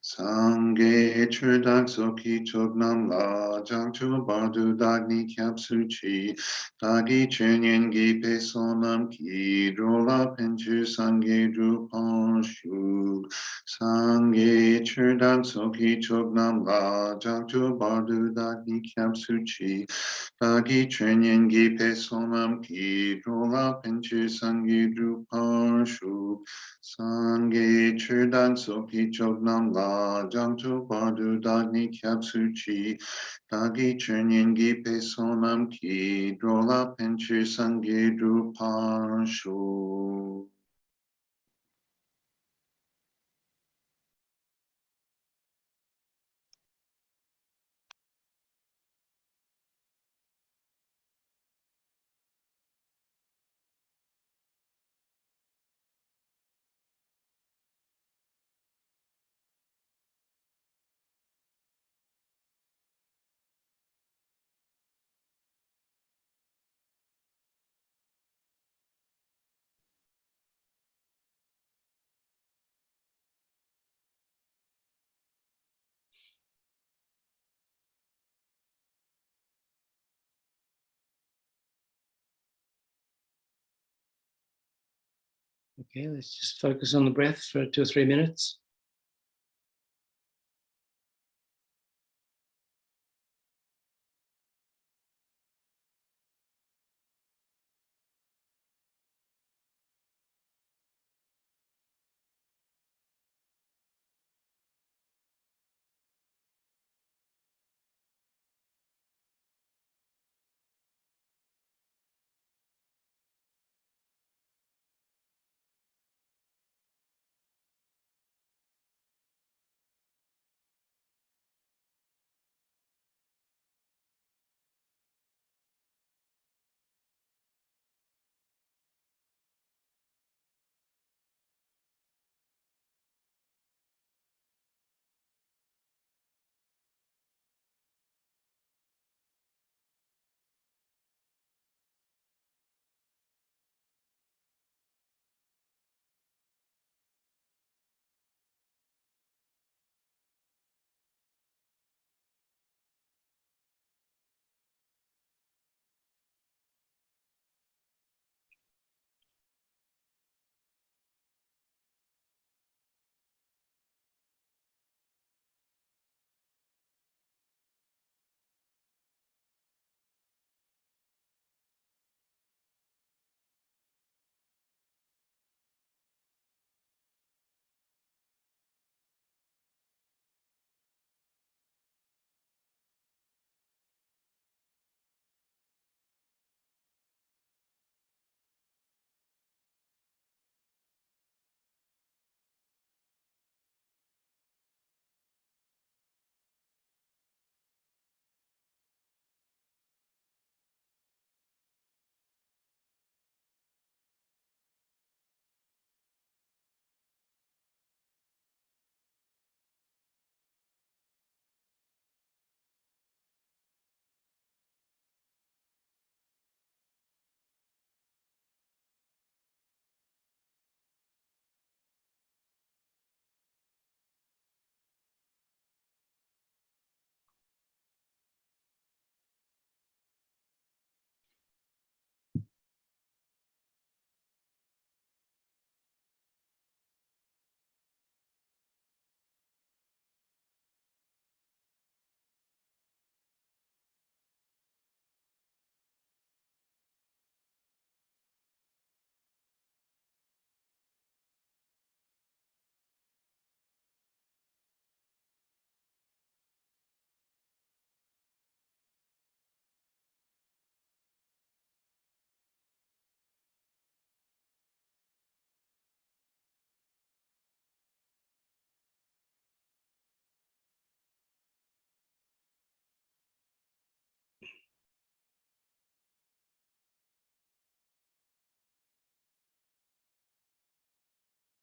Sangye chudak soki chognam la jang chu bardu dagni kyap suchi dagi chenyen gi pesonam ki drola penchu sangye drupan shu Sangye chudak soki chognam la jang chu bardu dagni kyap suchi dagi chenyen gi pesonam ki drola penchu sangye drupan shu Sangye chudan soki chognam la jangtu bardu dagni kyapsuchi dagi chunyengi pesonam ki drola penchu sangye drupanshu. Okay, let's just focus on the breath for 2 or 3 minutes.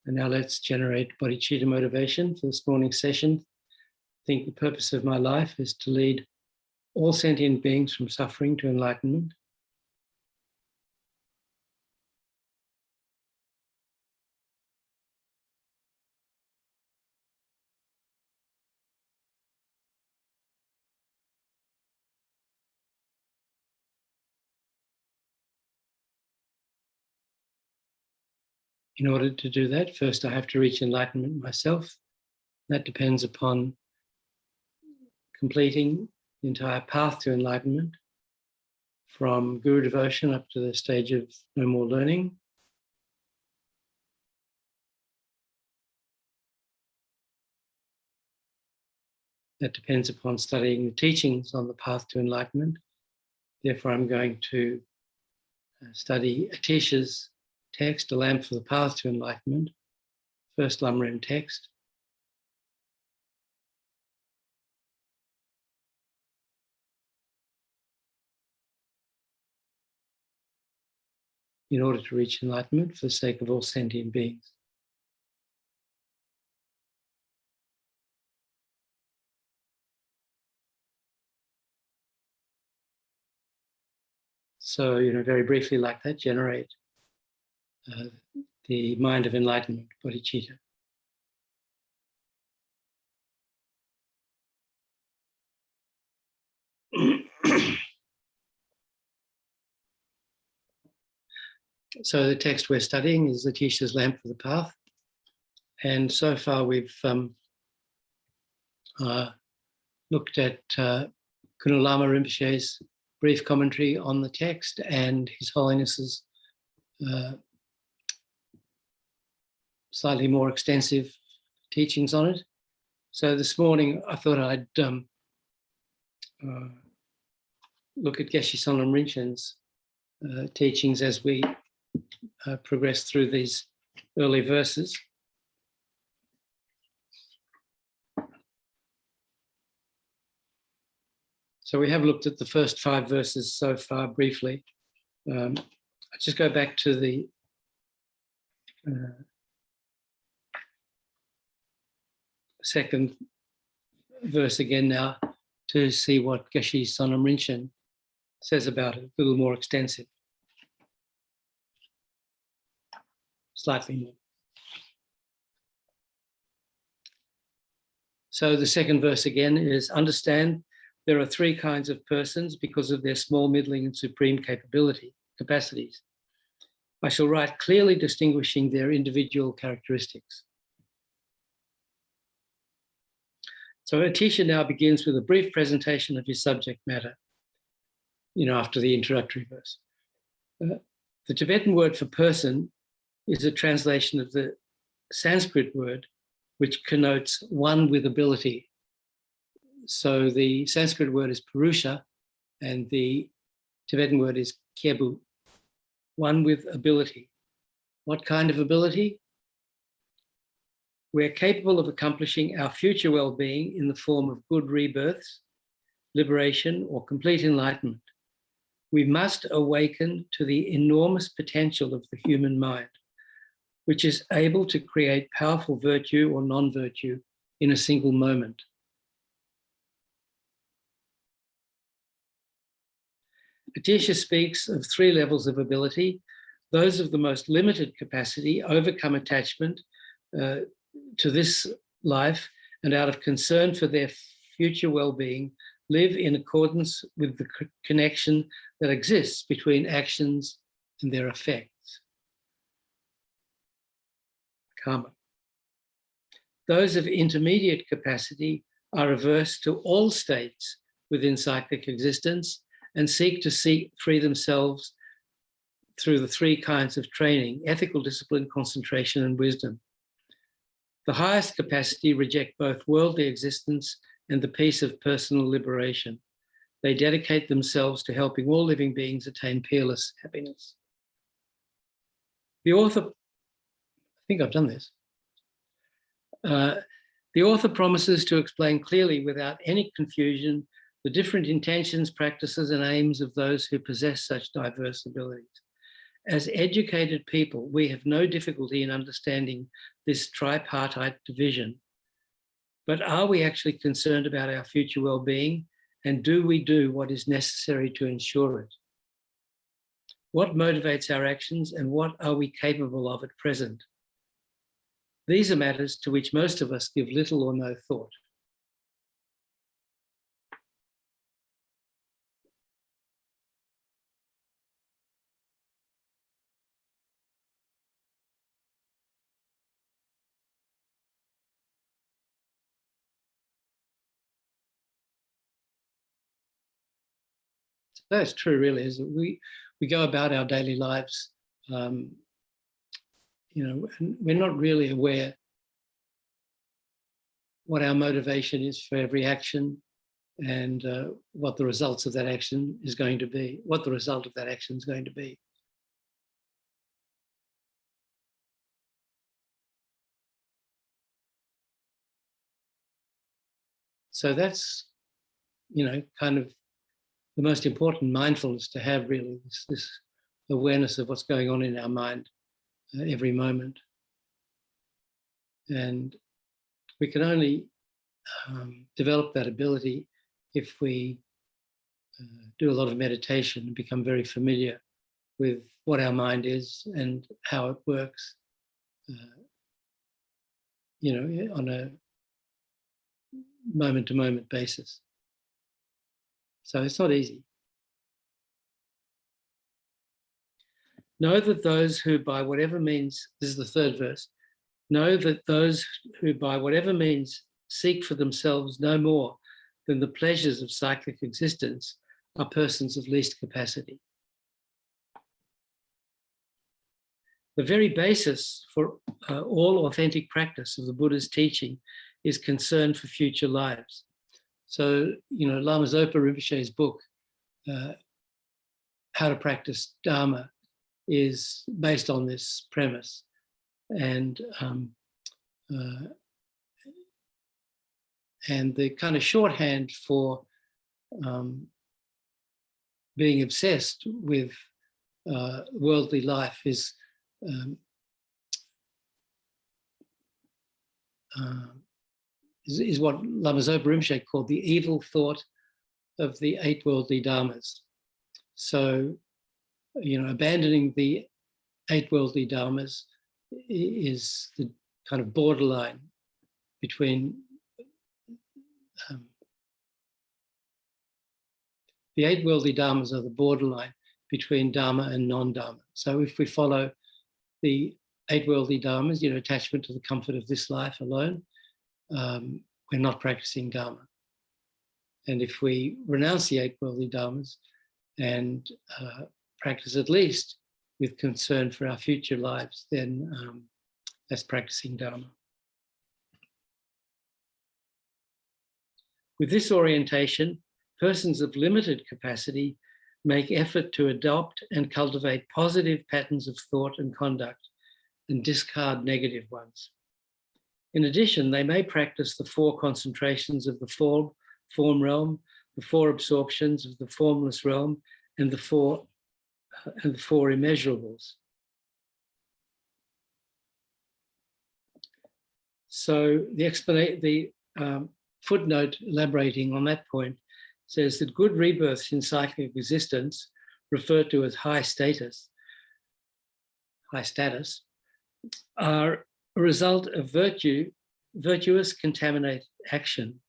And now let's generate bodhicitta motivation for this morning's session. I think the purpose of my life is to lead all sentient beings from suffering to enlightenment. In order to do that, first I have to reach enlightenment myself. That depends upon completing the entire path to enlightenment, from guru devotion up to the stage of no more learning. That depends upon studying the teachings on the path to enlightenment. Therefore, I'm going to study Atisha's text, A Lamp for the Path to Enlightenment, first lamrim text. In order to reach enlightenment for the sake of all sentient beings. So, very briefly like that, generate the mind of enlightenment, bodhicitta. So the text we're studying is Atisha's Lamp for the Path. And so far we've looked at Khunu Lama Rinpoche's brief commentary on the text and His Holiness's slightly more extensive teachings on it. So this morning I thought I'd look at Geshe Sonam Rinpoche's teachings as we progress through these early verses. So we have looked at the first 5 verses so far briefly. I'll just go back to the second verse again now to see what Geshe Sonam Rinpoche says about it, a little more extensive. Slightly more. So the second verse again is, understand there are 3 kinds of persons because of their small, middling, and supreme capacities. I shall write clearly distinguishing their individual characteristics. So Atisha now begins with a brief presentation of his subject matter, after the introductory verse. The Tibetan word for person is a translation of the Sanskrit word, which connotes one with ability. So the Sanskrit word is Purusha, and the Tibetan word is Khebu, one with ability. What kind of ability? We're capable of accomplishing our future well-being in the form of good rebirths, liberation, or complete enlightenment. We must awaken to the enormous potential of the human mind, which is able to create powerful virtue or non-virtue in a single moment. Atisha speaks of 3 levels of ability. Those of the most limited capacity overcome attachment to this life and out of concern for their future well-being, live in accordance with the connection that exists between actions and their effects. Karma. Those of intermediate capacity are averse to all states within cyclic existence and seek to free themselves through the 3 kinds of training: ethical discipline, concentration, and wisdom. The highest capacity reject both worldly existence and the peace of personal liberation. They dedicate themselves to helping all living beings attain peerless happiness. The author, I think I've done this. The author promises to explain clearly, without any confusion, the different intentions, practices, and aims of those who possess such diverse abilities. As educated people, we have no difficulty in understanding this tripartite division. But are we actually concerned about our future well-being, and do we do what is necessary to ensure it? What motivates our actions, and what are we capable of at present? These are matters to which most of us give little or no thought. That's true, really, is that we go about our daily lives, and we're not really aware what our motivation is for every action, and what the results of that action is going to be, what the result of that action is going to be. So that's, kind of the most important mindfulness to have, really, this awareness of what's going on in our mind every moment. And we can only develop that ability if we do a lot of meditation and become very familiar with what our mind is and how it works, on a moment-to-moment basis. So it's not easy. Know that those who by whatever means, this is the third verse, know that those who by whatever means seek for themselves no more than the pleasures of cyclic existence are persons of least capacity. The very basis for all authentic practice of the Buddha's teaching is concern for future lives. So, Lama Zopa Rinpoche's book, How to Practice Dharma, is based on this premise. And the kind of shorthand for being obsessed with worldly life is what Lama Zopa Rinpoche called the evil thought of the 8 worldly dharmas. So, abandoning the 8 worldly dharmas is the kind of borderline between the 8 worldly dharmas are the borderline between dharma and non-dharma. So if we follow the 8 worldly dharmas, attachment to the comfort of this life alone, we're not practicing dharma. And if we renounce the 8 worldly dharmas and practice at least with concern for our future lives, then that's practicing dharma. With this orientation, persons of limited capacity make effort to adopt and cultivate positive patterns of thought and conduct and discard negative ones. In addition, they may practice the 4 concentrations of the form realm, the 4 absorptions of the formless realm, and the 4 immeasurables. So the footnote elaborating on that point says that good rebirths in cyclic existence, referred to as high status, are a result of virtuous contaminated action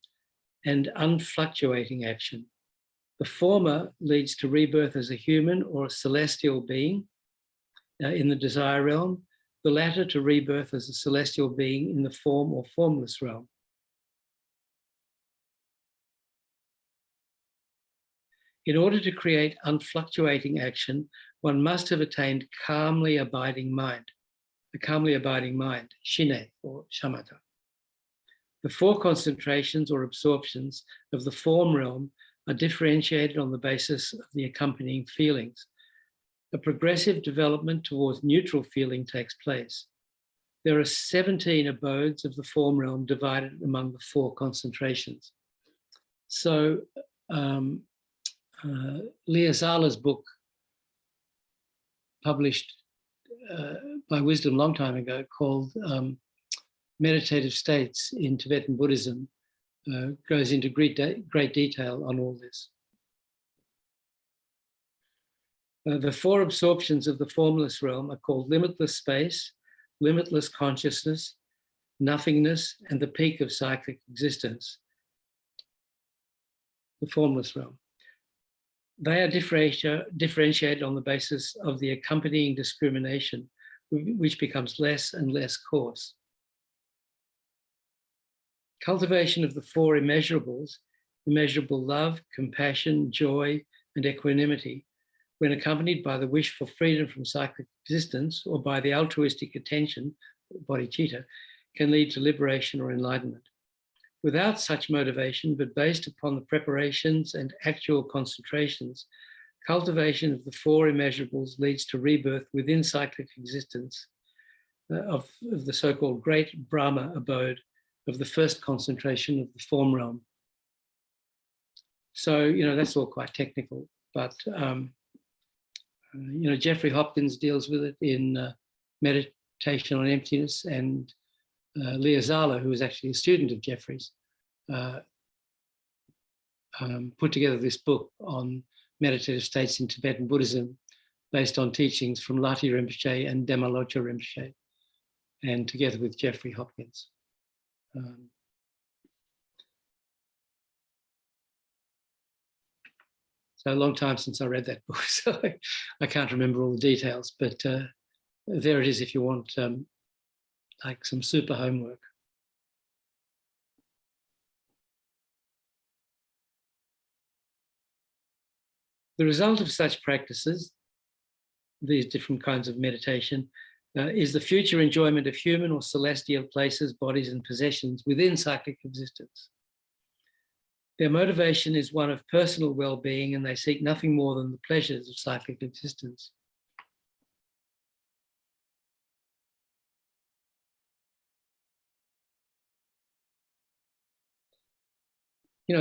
and unfluctuating action. The former leads to rebirth as a human or a celestial being in the desire realm, the latter to rebirth as a celestial being in the form or formless realm. In order to create unfluctuating action, one must have attained a calmly abiding mind, shine or shamatha. The 4 concentrations or absorptions of the form realm are differentiated on the basis of the accompanying feelings. A progressive development towards neutral feeling takes place. There are 17 abodes of the form realm divided among the 4 concentrations. So Lea Zala's book, published by Wisdom a long time ago, called Meditative States in Tibetan Buddhism, goes into great detail on all this. The 4 absorptions of the formless realm are called limitless space, limitless consciousness, nothingness, and the peak of cyclic existence, the formless realm. They are differentiated on the basis of the accompanying discrimination, which becomes less and less coarse. Cultivation of the 4 immeasurables, immeasurable love, compassion, joy, and equanimity, when accompanied by the wish for freedom from cyclic existence or by the altruistic attention, bodhicitta, can lead to liberation or enlightenment. Without such motivation, but based upon the preparations and actual concentrations, cultivation of the four immeasurables leads to rebirth within cyclic existence of the so-called great Brahma abode of the first concentration of the form realm. So, that's all quite technical, but, Jeffrey Hopkins deals with it in Meditation on Emptiness, and Leah Zala, who was actually a student of Jeffrey's, put together this book on meditative states in Tibetan Buddhism based on teachings from Lati Rinpoche and Demalocha Rinpoche, and together with Jeffrey Hopkins. So a long time since I read that book, so I can't remember all the details, but there it is if you want like some super homework. The result of such practices, these different kinds of meditation, is the future enjoyment of human or celestial places, bodies, and possessions within cyclic existence. Their motivation is one of personal well-being, and they seek nothing more than the pleasures of cyclic existence.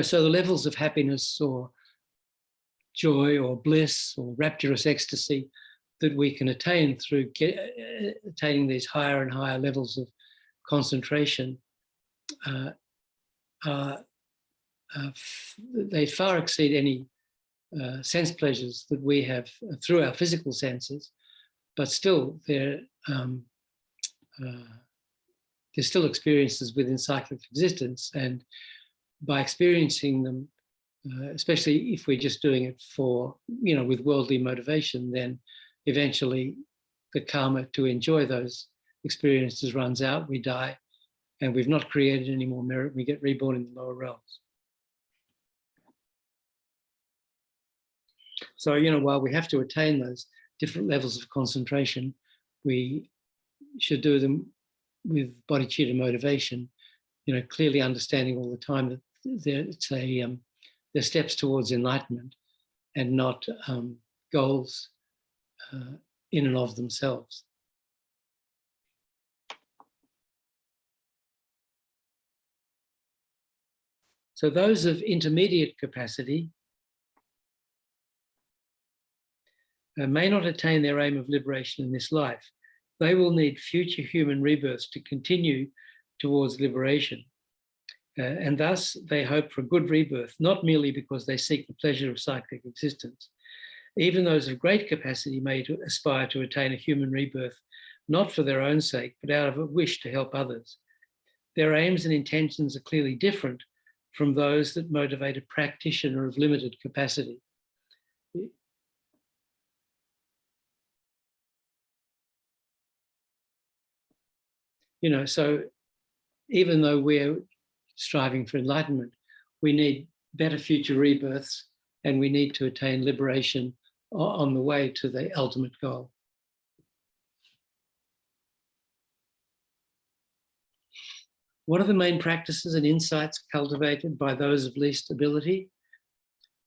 So the levels of happiness or joy or bliss or rapturous ecstasy that we can attain through attaining these higher and higher levels of concentration, they far exceed any sense pleasures that we have through our physical senses, but still they're still experiences within cyclic existence, and by experiencing them, especially if we're just doing it for, with worldly motivation, then eventually the karma to enjoy those experiences runs out, we die, and we've not created any more merit, we get reborn in the lower realms. So, while we have to attain those different levels of concentration, we should do them with bodhicitta motivation, clearly understanding all the time that they're steps towards enlightenment and not goals in and of themselves. So those of intermediate capacity may not attain their aim of liberation in this life. They will need future human rebirths to continue towards liberation. And thus they hope for a good rebirth, not merely because they seek the pleasure of cyclic existence. Even those of great capacity may aspire to attain a human rebirth, not for their own sake, but out of a wish to help others. Their aims and intentions are clearly different from those that motivate a practitioner of limited capacity. So even though we're striving for enlightenment, we need better future rebirths, and we need to attain liberation on the way to the ultimate goal. What are the main practices and insights cultivated by those of least ability?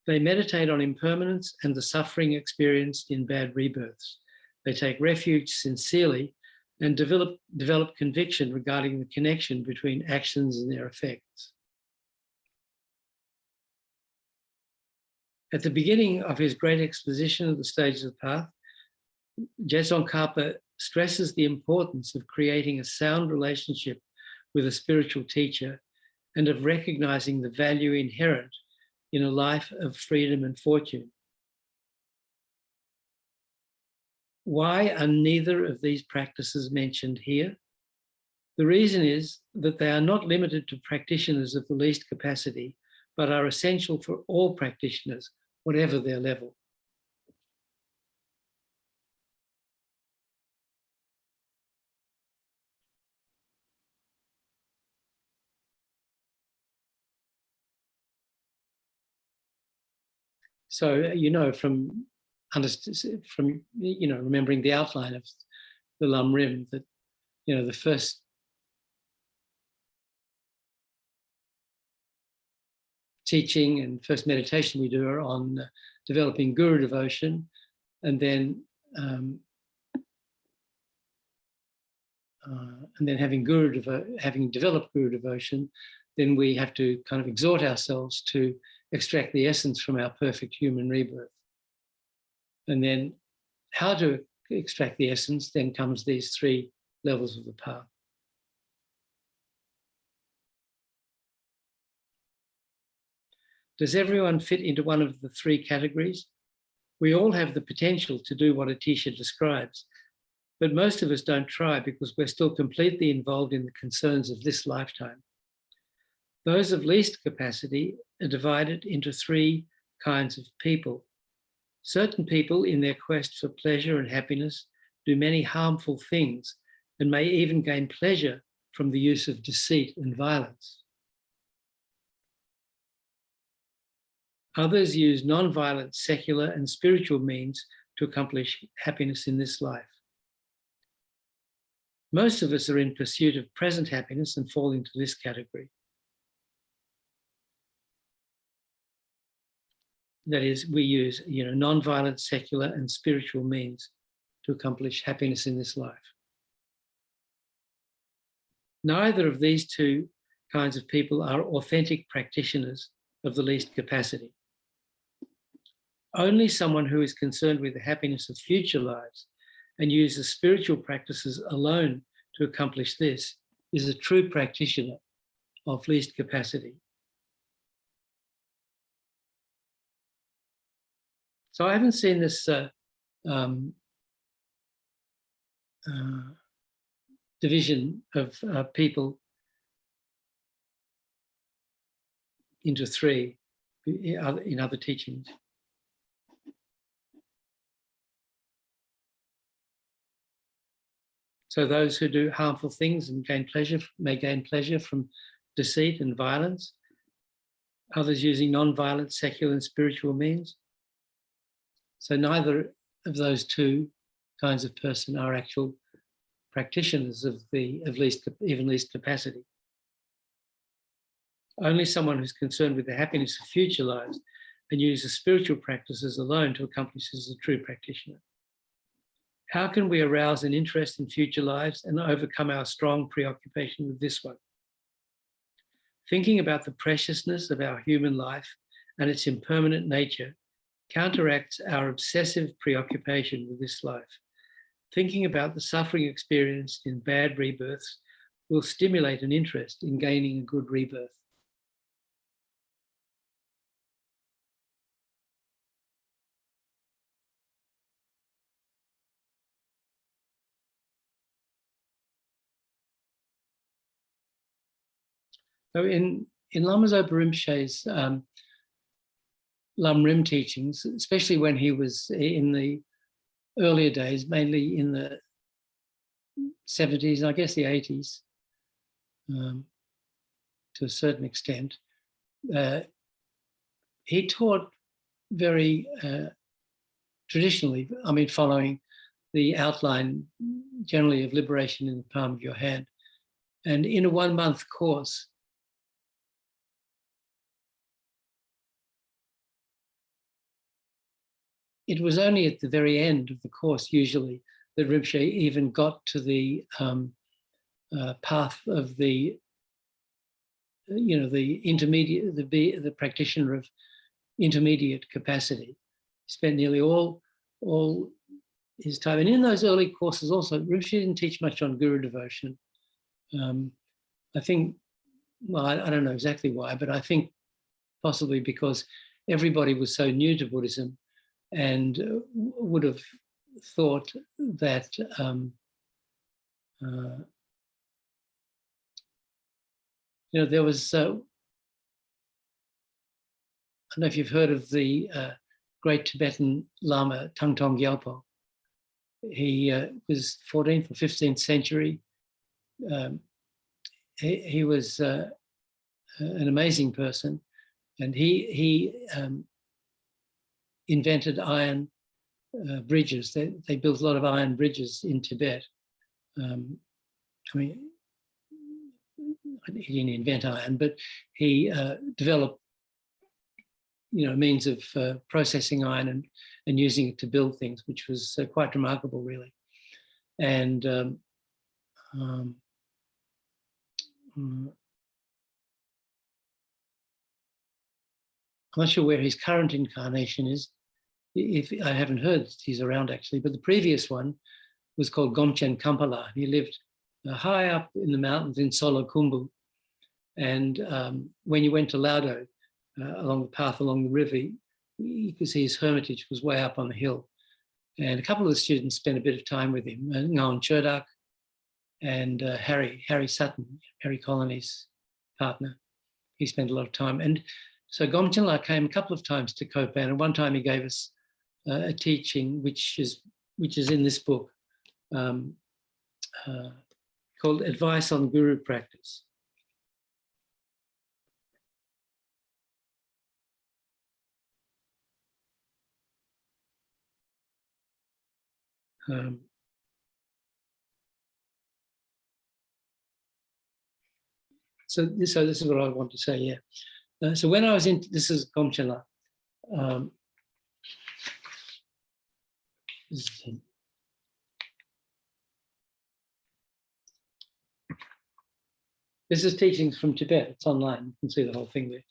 They meditate on impermanence and the suffering experienced in bad rebirths. They take refuge sincerely and develop conviction regarding the connection between actions and their effects. At the beginning of his great exposition of the stages of the path, Tsongkhapa stresses the importance of creating a sound relationship with a spiritual teacher and of recognizing the value inherent in a life of freedom and fortune. Why are neither of these practices mentioned here? The reason is that they are not limited to practitioners of the least capacity, but are essential for all practitioners, whatever their level. So, from remembering the outline of the lamrim, that, the first teaching and first meditation we do are on developing guru devotion, and then having developed guru devotion, then we have to kind of exhort ourselves to extract the essence from our perfect human rebirth. And then how to extract the essence, then comes these 3 levels of the path. Does everyone fit into one of the 3 categories? We all have the potential to do what Atisha describes, but most of us don't try because we're still completely involved in the concerns of this lifetime. Those of least capacity are divided into 3 kinds of people. Certain people, in their quest for pleasure and happiness, do many harmful things and may even gain pleasure from the use of deceit and violence. Others use non-violent, secular and spiritual means to accomplish happiness in this life. Most of us are in pursuit of present happiness and fall into this category. That is, we use, non-violent, secular and spiritual means to accomplish happiness in this life. Neither of these 2 kinds of people are authentic practitioners of the least capacity. Only someone who is concerned with the happiness of future lives and uses spiritual practices alone to accomplish this is a true practitioner of least capacity. So I haven't seen this division of people into 3 in other teachings. So those who do harmful things and may gain pleasure from deceit and violence. Others using non-violent, secular and spiritual means. So neither of those 2 kinds of person are actual practitioners of least capacity. Only someone who's concerned with the happiness of future lives and uses spiritual practices alone to accomplish this is a true practitioner. How can we arouse an interest in future lives and overcome our strong preoccupation with this one? Thinking about the preciousness of our human life and its impermanent nature counteracts our obsessive preoccupation with this life. Thinking about the suffering experienced in bad rebirths will stimulate an interest in gaining a good rebirth. So in Lama Zopa Rinpoche's lamrim teachings, especially when he was in the earlier days, mainly in the 70s, and I guess the 80s, to a certain extent, he taught very traditionally, following the outline generally of liberation in the palm of your hand. And in a 1-month course, it was only at the very end of the course, usually, that Rinpoche even got to the path of the, the intermediate, the practitioner of intermediate capacity. He spent nearly all his time. And in those early courses also, Rinpoche didn't teach much on guru devotion. I think, well, I don't know exactly why, but I think possibly because everybody was so new to Buddhism and would have thought that there was, I don't know if you've heard of the great Tibetan Lama Tangtong Gyalpo. He was 14th or 15th century. He was an amazing person, and he invented iron bridges. They built a lot of iron bridges in Tibet. I mean, he didn't invent iron, but he developed, means of processing iron and using it to build things, which was quite remarkable, really. And I'm not sure where his current incarnation is. If I haven't heard he's around, actually, but the previous one was called Gomchen Kampala. He lived high up in the mountains in Solo-Khumbu. And when you went to Laudo, along the path along the river, you could see his hermitage was way up on the hill. And a couple of the students spent a bit of time with him, Ngaon Cherdak and Harry Sutton, Harry Colony's partner. He spent a lot of time. And so Gomchenla came a couple of times to Kopan, and one time he gave us a teaching, which is in this book, called Advice on Guru Practice. So this is what I want to say, yeah. So when I was in, this is Gomchenla. This is teachings from Tibet. It's online. You can see the whole thing there.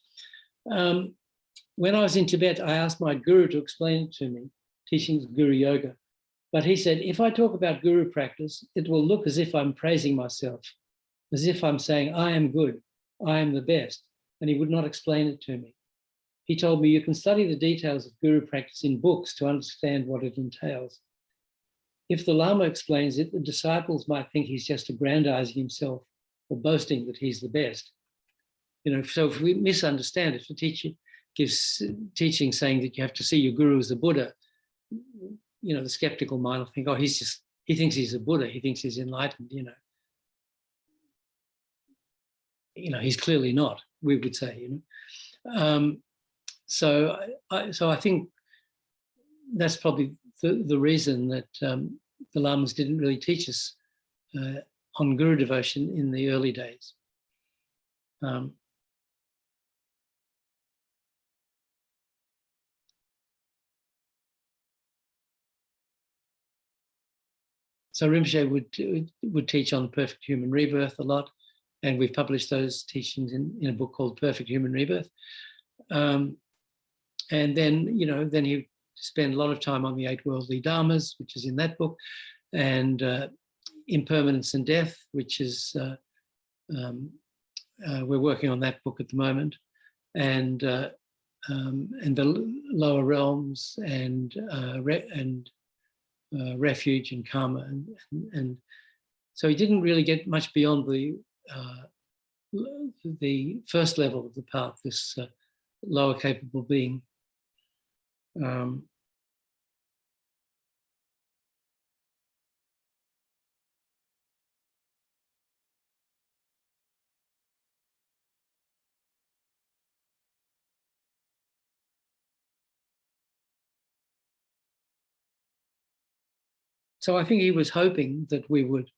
When I was in Tibet, I asked my guru to explain it to me, teachings of Guru Yoga. But he said, if I talk about guru practice, it will look as if I'm praising myself, as if I'm saying, I am good, I am the best. And he would not explain it to me. He told me, you can study the details of guru practice in books to understand what it entails. If the Lama explains it, the disciples might think he's just aggrandizing himself or boasting that he's the best. So if we misunderstand, if the teacher gives teaching saying that you have to see your guru as a Buddha, the skeptical mind will think, oh, he thinks he's a Buddha, he thinks he's enlightened, he's clearly not, we would say, So I think that's probably the reason that the Lamas didn't really teach us on guru devotion in the early days. So Rinpoche would teach on perfect human rebirth a lot, and we've published those teachings in a book called Perfect Human Rebirth. And then, then he would spend a lot of time on the 8 worldly dharmas, which is in that book, and impermanence and death, which is, we're working on that book at the moment, and the lower realms and refuge and karma, and so he didn't really get much beyond the first level of the path, this lower capable being. So I think he was hoping that we would,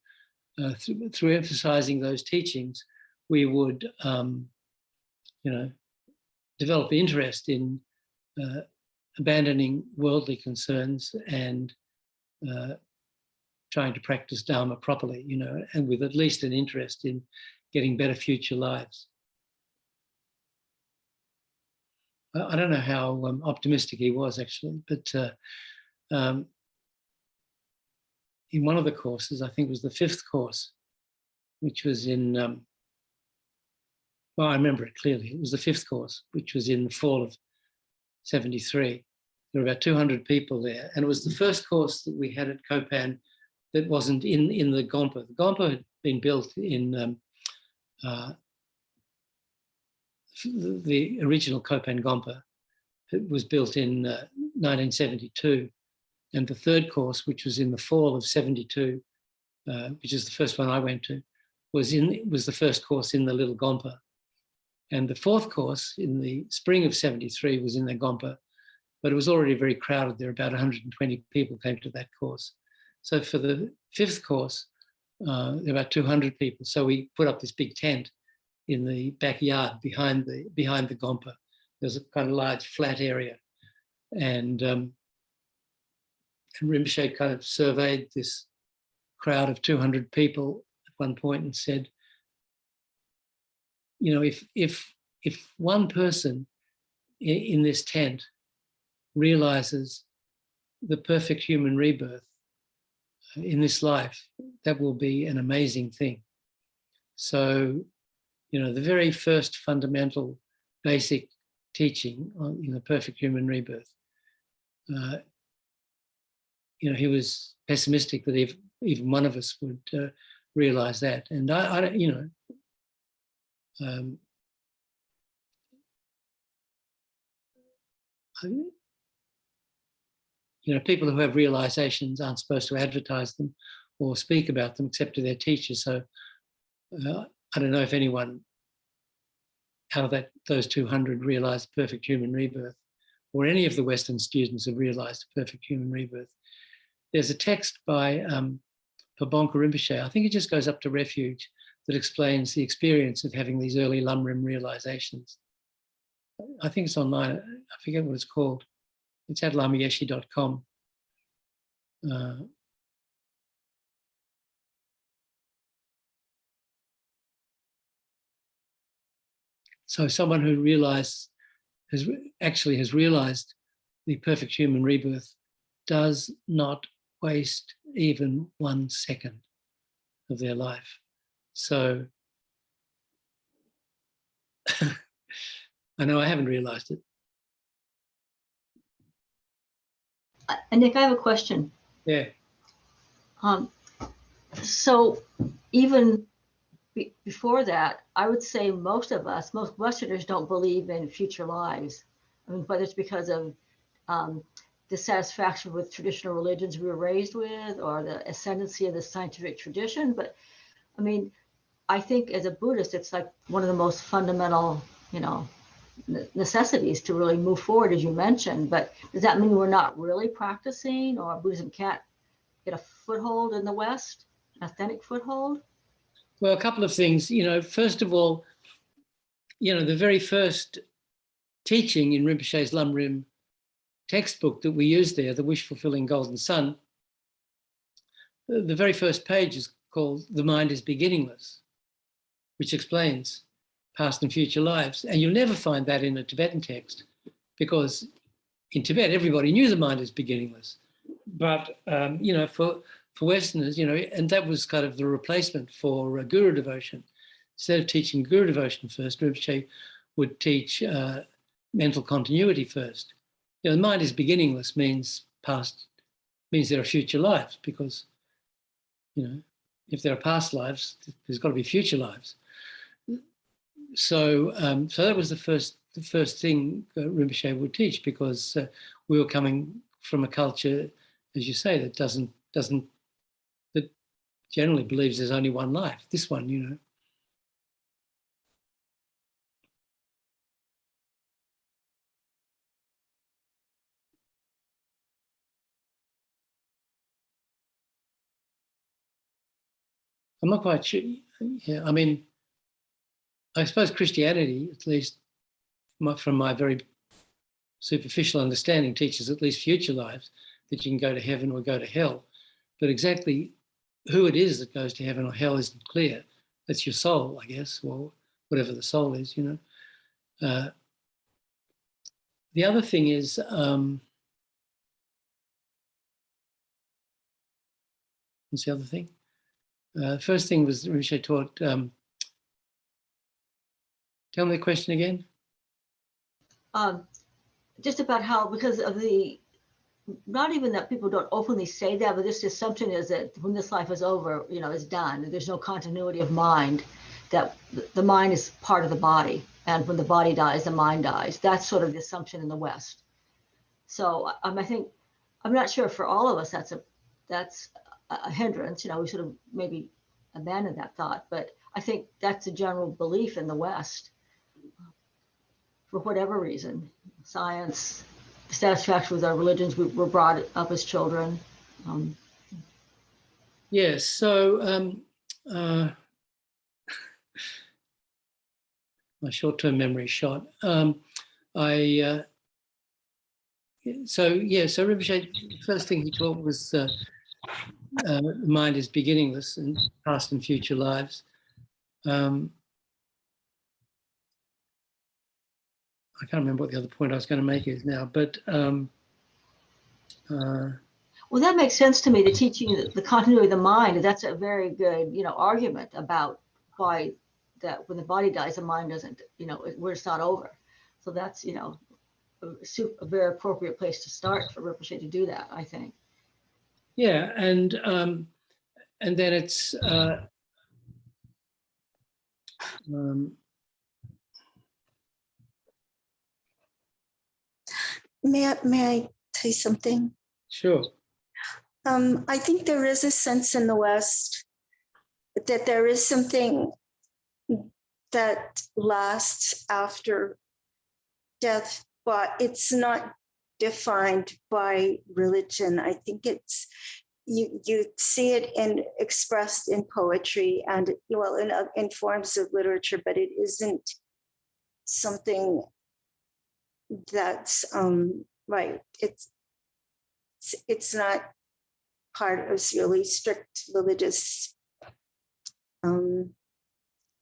through emphasizing those teachings, we would, develop interest in abandoning worldly concerns and trying to practice Dharma properly, and with at least an interest in getting better future lives. I don't know how optimistic he was, actually, but in one of the courses, I think it was the 5th course, which was in, I remember it clearly. It was the 5th course, which was in the fall of 73. There were about 200 people there. And it was the first course that we had at Kopan that wasn't in the Gompa. The Gompa had been built in the original Kopan Gompa. It was built in 1972. And the 3rd course, which was in the fall of 72, which is the first one I went to, was the first course in the little Gompa. And the 4th course in the spring of 73 was in the Gompa. but it was already very crowded. There were about 120 people came to that course. So for the 5th course, there were about 200 people. So we put up this big tent in the backyard behind the Gompa. There's a kind of large flat area. And Rinpoche kind of surveyed this crowd of 200 people at one point and said, you know, if one person in this tent realizes the perfect human rebirth in this life, that will be an amazing thing. So, you know, the very first fundamental basic teaching on, you know, perfect human rebirth, you know, he was pessimistic that if even one of us would realize that. And I don't, you know, you know, people who have realizations aren't supposed to advertise them or speak about them except to their teachers. So I don't know if anyone out of those 200 realized perfect human rebirth, or any of the Western students have realized perfect human rebirth. There's a text by Pabonka Rinpoche, I think it just goes up to refuge, that explains the experience of having these early lamrim realizations. I think it's online. I forget what it's called. It's at lamayeshi.com. So someone who has realized the perfect human rebirth does not waste even 1 second of their life. So I know I haven't realized it. Nick, I have a question. Yeah. So even before that, I would say most Westerners don't believe in future lives. I mean, whether it's because of dissatisfaction with traditional religions we were raised with, or the ascendancy of the scientific tradition. But I mean, I think as a Buddhist, it's like one of the most fundamental, you know, necessities to really move forward, as you mentioned. But does that mean we're not really practicing, or Buddhism can't get a foothold in the West, an authentic foothold? Well, a couple of things. You know, first of all, you know, the very first teaching in Rinpoche's Lamrim textbook that we use there, The Wish-Fulfilling Golden Sun, the very first page is called The Mind Is Beginningless, which explains past and future lives. And you'll never find that in a Tibetan text, because in Tibet, everybody knew the mind is beginningless. But, you know, for Westerners, you know, and that was kind of the replacement for Guru devotion. Instead of teaching Guru devotion first, Rinpoche would teach mental continuity first. You know, the mind is beginningless means there are future lives, because, you know, if there are past lives, there's got to be future lives. So, so that was the first thing Rinpoche would teach, because we were coming from a culture, as you say, that that generally believes there's only one life. This one, you know. I'm not quite sure. Yeah, I mean, I suppose Christianity, at least from my very superficial understanding, teaches at least future lives, that you can go to heaven or go to hell. But exactly who it is that goes to heaven or hell isn't clear. That's your soul, I guess, or whatever the soul is, you know. The other thing is, what's the other thing? First thing was Rinpoche taught, tell me the question again. Just about how, because of the, not even that people don't openly say that, but this assumption is that when this life is over, you know, it's done. There's no continuity of mind, that the mind is part of the body. And when the body dies, the mind dies. That's sort of the assumption in the West. So I think, I'm not sure for all of us, that's a hindrance. You know, we should have maybe abandoned that thought, but I think that's a general belief in the West, for whatever reason, science, satisfaction with our religions. We were brought up as children. Yes, so my short-term memory shot. So Rinpoche, the first thing he taught was mind is beginningless in past and future lives. I can't remember what the other point I was going to make is now, but well, that makes sense to me. The teaching, the continuity of the mind, that's a very good, argument about why that when the body dies, the mind doesn't, where it's not over. So that's, a very appropriate place to start for Rinpoche to do that, I think. Yeah, and then it's may I say something? Sure. I think there is a sense in the West that there is something that lasts after death, but it's not defined by religion. I think it's you see it expressed in poetry and in forms of literature, but it isn't something that's right. It's not part of really strict religious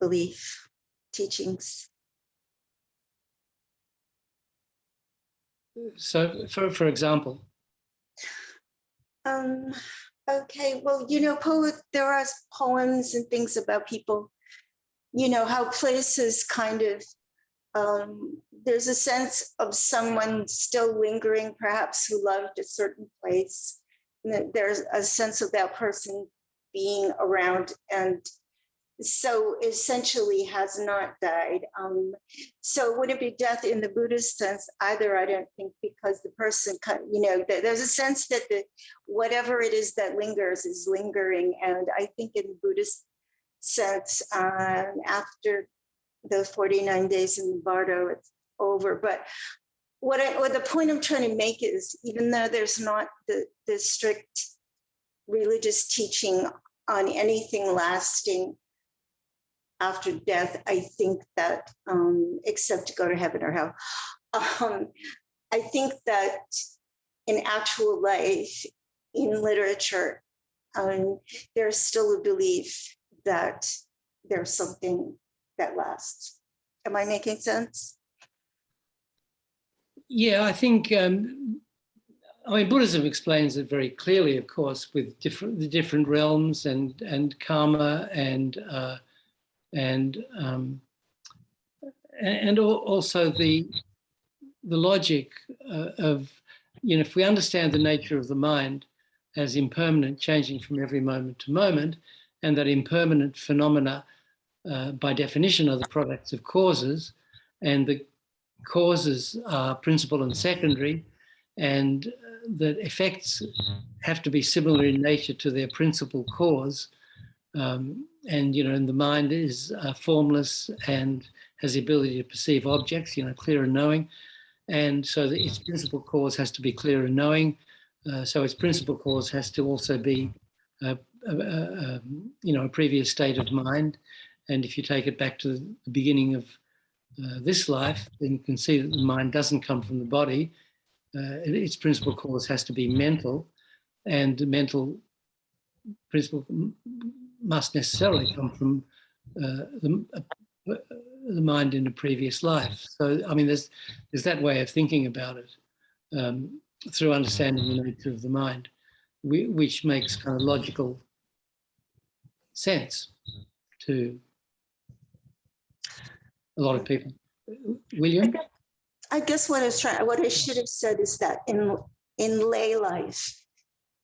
belief teachings. So, for example. Okay, well, there are poems and things about people, how places kind of, there's a sense of someone still lingering, perhaps who loved a certain place. And there's a sense of that person being around, and so essentially has not died. So would it be death in the Buddhist sense either? I don't think, because the person, there's a sense that whatever it is that lingers is lingering. And I think in the Buddhist sense, after the 49 days in the bardo, it's over. But what the point I'm trying to make is, even though there's not the strict religious teaching on anything lasting after death, I think that, except to go to heaven or hell, I think that in actual life, in literature, there's still a belief that there's something that lasts. Am I making sense? Yeah, I think, Buddhism explains it very clearly, of course, with the different realms and karma and also the logic of, if we understand the nature of the mind as impermanent, changing from every moment to moment, and that impermanent phenomena, by definition, are the products of causes, and the causes are principal and secondary, and that effects have to be similar in nature to their principal cause. And the mind is formless and has the ability to perceive objects, clear and knowing. And so its principal cause has to be clear and knowing. So its principal cause has to also be, a previous state of mind. And if you take it back to the beginning of this life, then you can see that the mind doesn't come from the body. Its principal cause has to be mental, and the mental principle must necessarily come from the mind in a previous life. So, there's that way of thinking about it, through understanding the nature of the mind, which makes kind of logical sense to a lot of people. William? I guess what I should have said is that in lay life,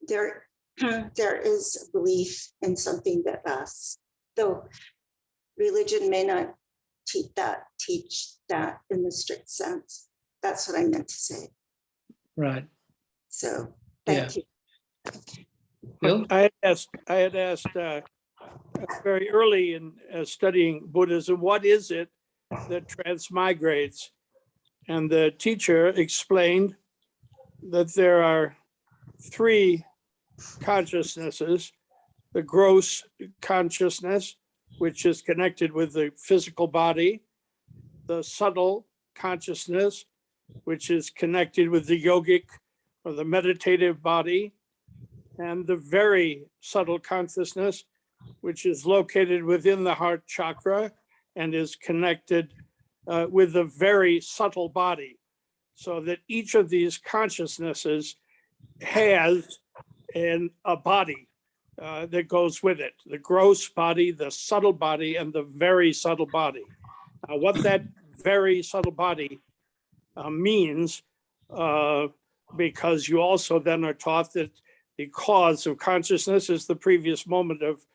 there is a belief in something that lasts, though religion may not teach that in the strict sense. That's what I meant to say. Right. So thank you. Bill? I had asked very early in studying Buddhism, what is it that transmigrates? And the teacher explained that there are three consciousnesses: the gross consciousness, which is connected with the physical body; the subtle consciousness, which is connected with the yogic or the meditative body; and the very subtle consciousness, which is located within the heart chakra and is connected with the very subtle body. So that each of these consciousnesses has a body that goes with it: the gross body, the subtle body, and the very subtle body. What that very subtle body means, because you also then are taught that the cause of consciousness is the previous moment of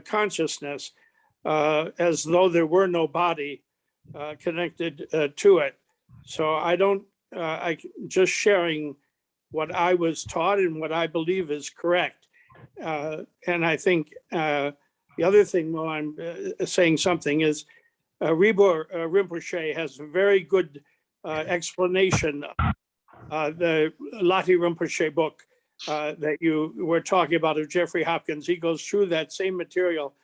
consciousness, as though there were no body connected to it. So I just sharing what I was taught and what I believe is correct. And I think the other thing, while I'm saying something, is Ribush Rinpoche has a very good explanation. The Lati Rinpoche book that you were talking about of Jeffrey Hopkins, he goes through that same material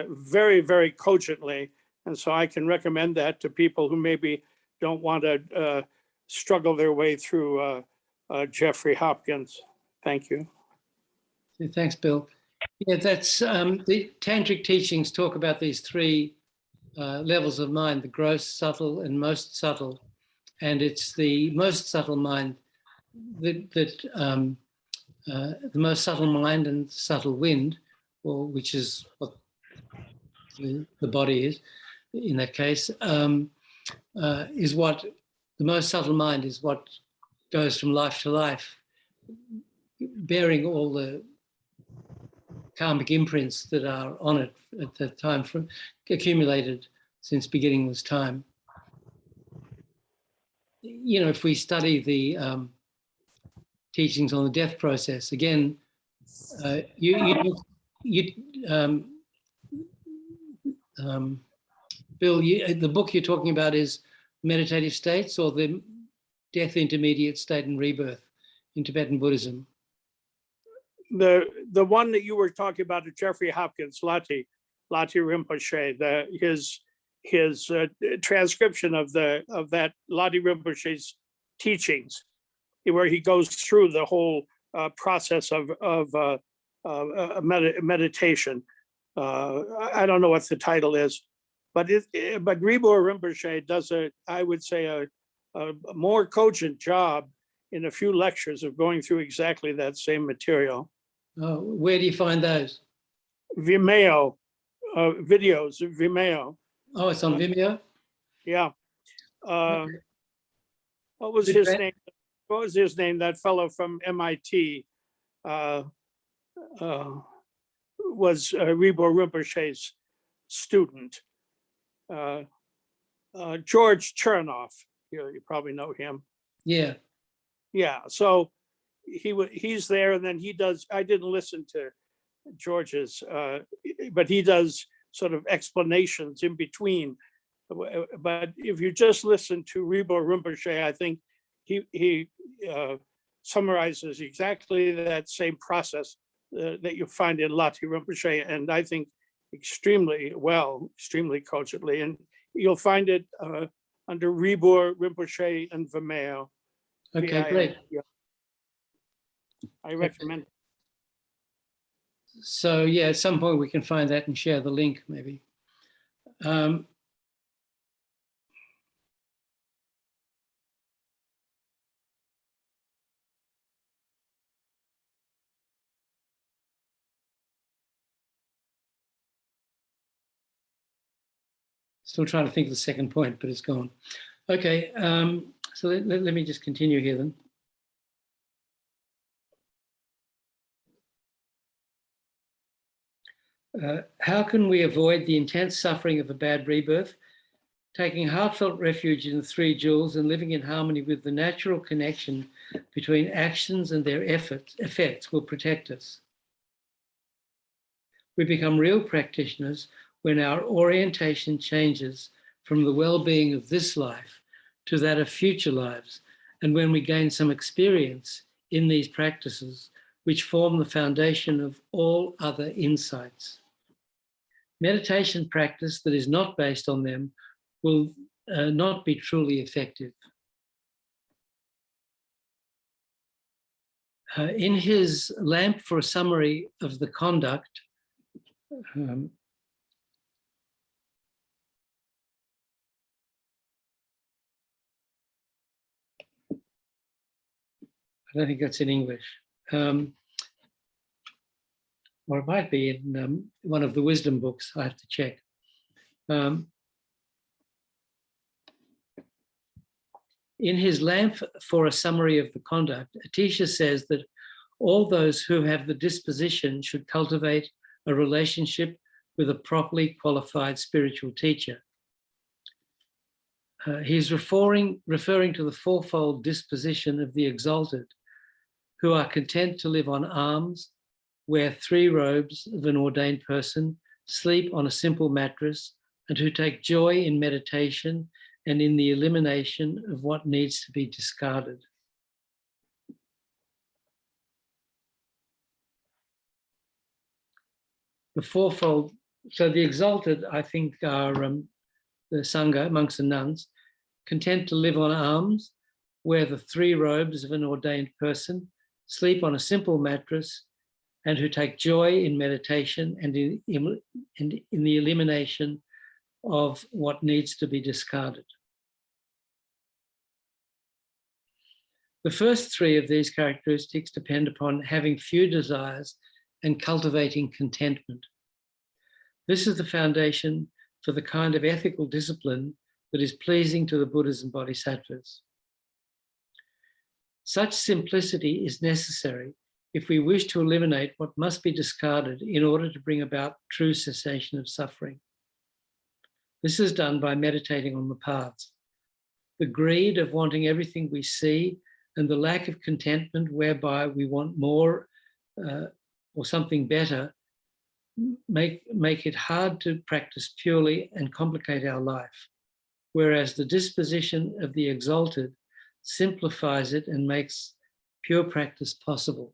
very, very cogently. And so I can recommend that to people who maybe don't want to struggle their way through Jeffrey Hopkins. Thank you. Thanks, Bill. Yeah, that's the tantric teachings talk about these three levels of mind: the gross, subtle, and most subtle. And it's the most subtle mind the most subtle mind and subtle wind, or which is what the body is in that case, is what the most subtle mind is, what goes from life to life, bearing all the karmic imprints that are on it at that time, from accumulated since beginningless time. You know, if we study the teachings on the death process, again, Bill, the book you're talking about is Meditative States, or the Death Intermediate State and Rebirth in Tibetan Buddhism? The one that you were talking about, Jeffrey Hopkins, Lati Rinpoche, his transcription of that Lati Rinpoche's teachings, where he goes through the whole process of meditation. I don't know what the title is, but Ribush Rinpoche does I would say a more cogent job in a few lectures of going through exactly that same material. Where do you find those? Vimeo, videos, Vimeo. Oh, it's on Vimeo? Yeah. Okay. What was his name? What was his name? That fellow from MIT was Ribush Rinpoche's student. George Chernoff, you probably know him. Yeah. Yeah, so he's there, and then he does, I didn't listen to George's, but he does sort of explanations in between. But if you just listen to Ribush Rinpoche, I think he summarizes exactly that same process that you find in Lati Rinpoche, and I think extremely well, extremely cogently. And you'll find it under Ribush Rinpoche and Vimeo. Okay, great. I recommend it. So yeah, at some point we can find that and share the link maybe. Still trying to think of the second point, but it's gone. Okay, so let me just continue here then. How can we avoid the intense suffering of a bad rebirth? Taking heartfelt refuge in the three jewels and living in harmony with the natural connection between actions and their effects will protect us. We become real practitioners when our orientation changes from the well-being of this life to that of future lives, and when we gain some experience in these practices, which form the foundation of all other insights. Meditation practice that is not based on them will not be truly effective. In his lamp for a summary of the conduct, I don't think that's in English. Or it might be in one of the wisdom books, I have to check. In his lamp for a summary of the conduct, Atisha says that all those who have the disposition should cultivate a relationship with a properly qualified spiritual teacher. He's referring to the fourfold disposition of the exalted, who are content to live on alms, wear 3 robes of an ordained person, sleep on a simple mattress, and who take joy in meditation and in the elimination of what needs to be discarded. The fourfold, so the exalted, I think, are the Sangha, monks and nuns, content to live on alms, wear the 3 robes of an ordained person, sleep on a simple mattress, and who take joy in meditation and in the elimination of what needs to be discarded. The first 3 of these characteristics depend upon having few desires and cultivating contentment. This is the foundation for the kind of ethical discipline that is pleasing to the Buddhas and Bodhisattvas. Such simplicity is necessary if we wish to eliminate what must be discarded in order to bring about true cessation of suffering. This is done by meditating on the paths. The greed of wanting everything we see and the lack of contentment whereby we want more or something better make it hard to practice purely and complicate our life, whereas the disposition of the exalted simplifies it and makes pure practice possible.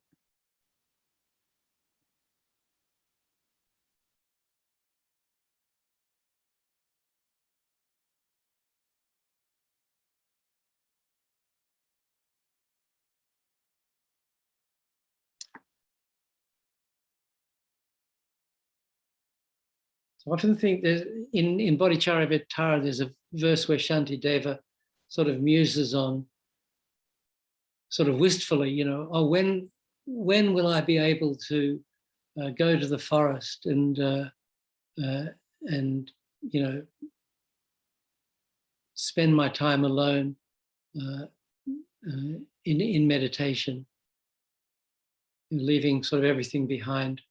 I often think that in Bodhicharyavittara, there's a verse where Shantideva sort of muses on, sort of wistfully, you know, oh, when will I be able to go to the forest and you know, spend my time alone in meditation, leaving sort of everything behind.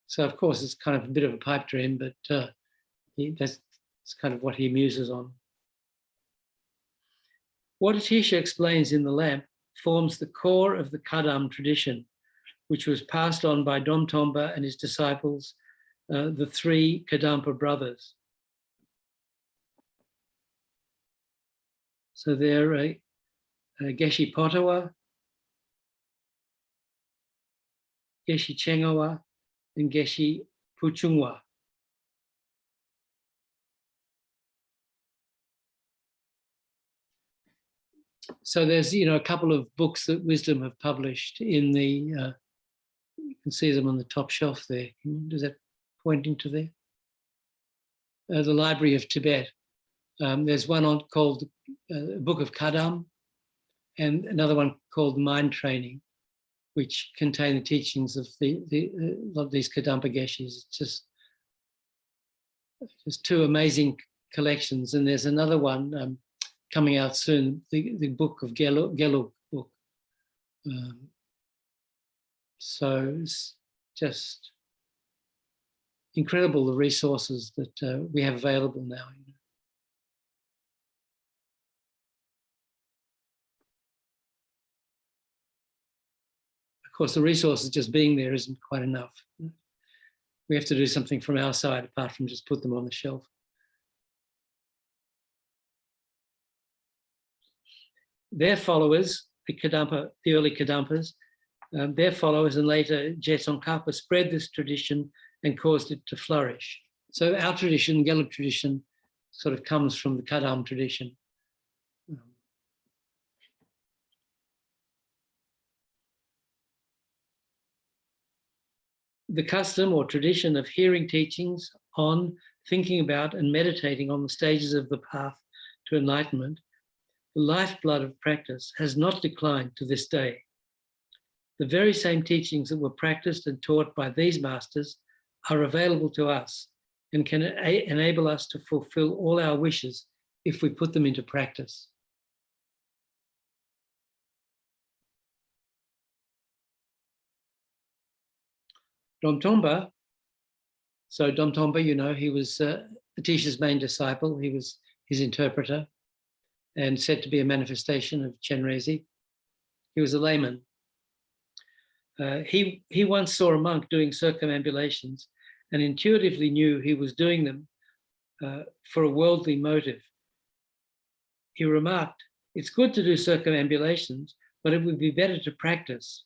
So of course it's kind of a bit of a pipe dream, but that's kind of what he muses on. What Atisha explains in the lamp forms the core of the Kadam tradition, which was passed on by Dom Tomba and his disciples, the 3 Kadampa brothers. So they're Geshe Potawa, Geshe Chengawa, and Geshe Puchungwa. So there's, you know, a couple of books that Wisdom have published in the, you can see them on the top shelf there. Does that pointing to there? The Library of Tibet. There's one called Book of Kadam and another one called Mind Training, which contain the teachings of of these Kadampa Geshes. It's just 2 amazing collections. And there's another one coming out soon, the Book of Gelug book. So it's just incredible, the resources that we have available now. You know. Of course, the resources just being there isn't quite enough. We have to do something from our side apart from just put them on the shelf. Their followers, the early Kadampas, their followers and later Je Tsongkhapa spread this tradition and caused it to flourish. So our tradition, Gelug tradition, sort of comes from the Kadam tradition. The custom or tradition of hearing teachings on, thinking about and meditating on the stages of the path to enlightenment, the lifeblood of practice, has not declined to this day. The very same teachings that were practiced and taught by these masters are available to us and can enable us to fulfill all our wishes if we put them into practice. Domtomba, so Domtomba, you know, he was Atisha's main disciple. He was his interpreter and said to be a manifestation of Chenrezig. He was a layman. He once saw a monk doing circumambulations and intuitively knew he was doing them for a worldly motive. He remarked, "It's good to do circumambulations, but it would be better to practice."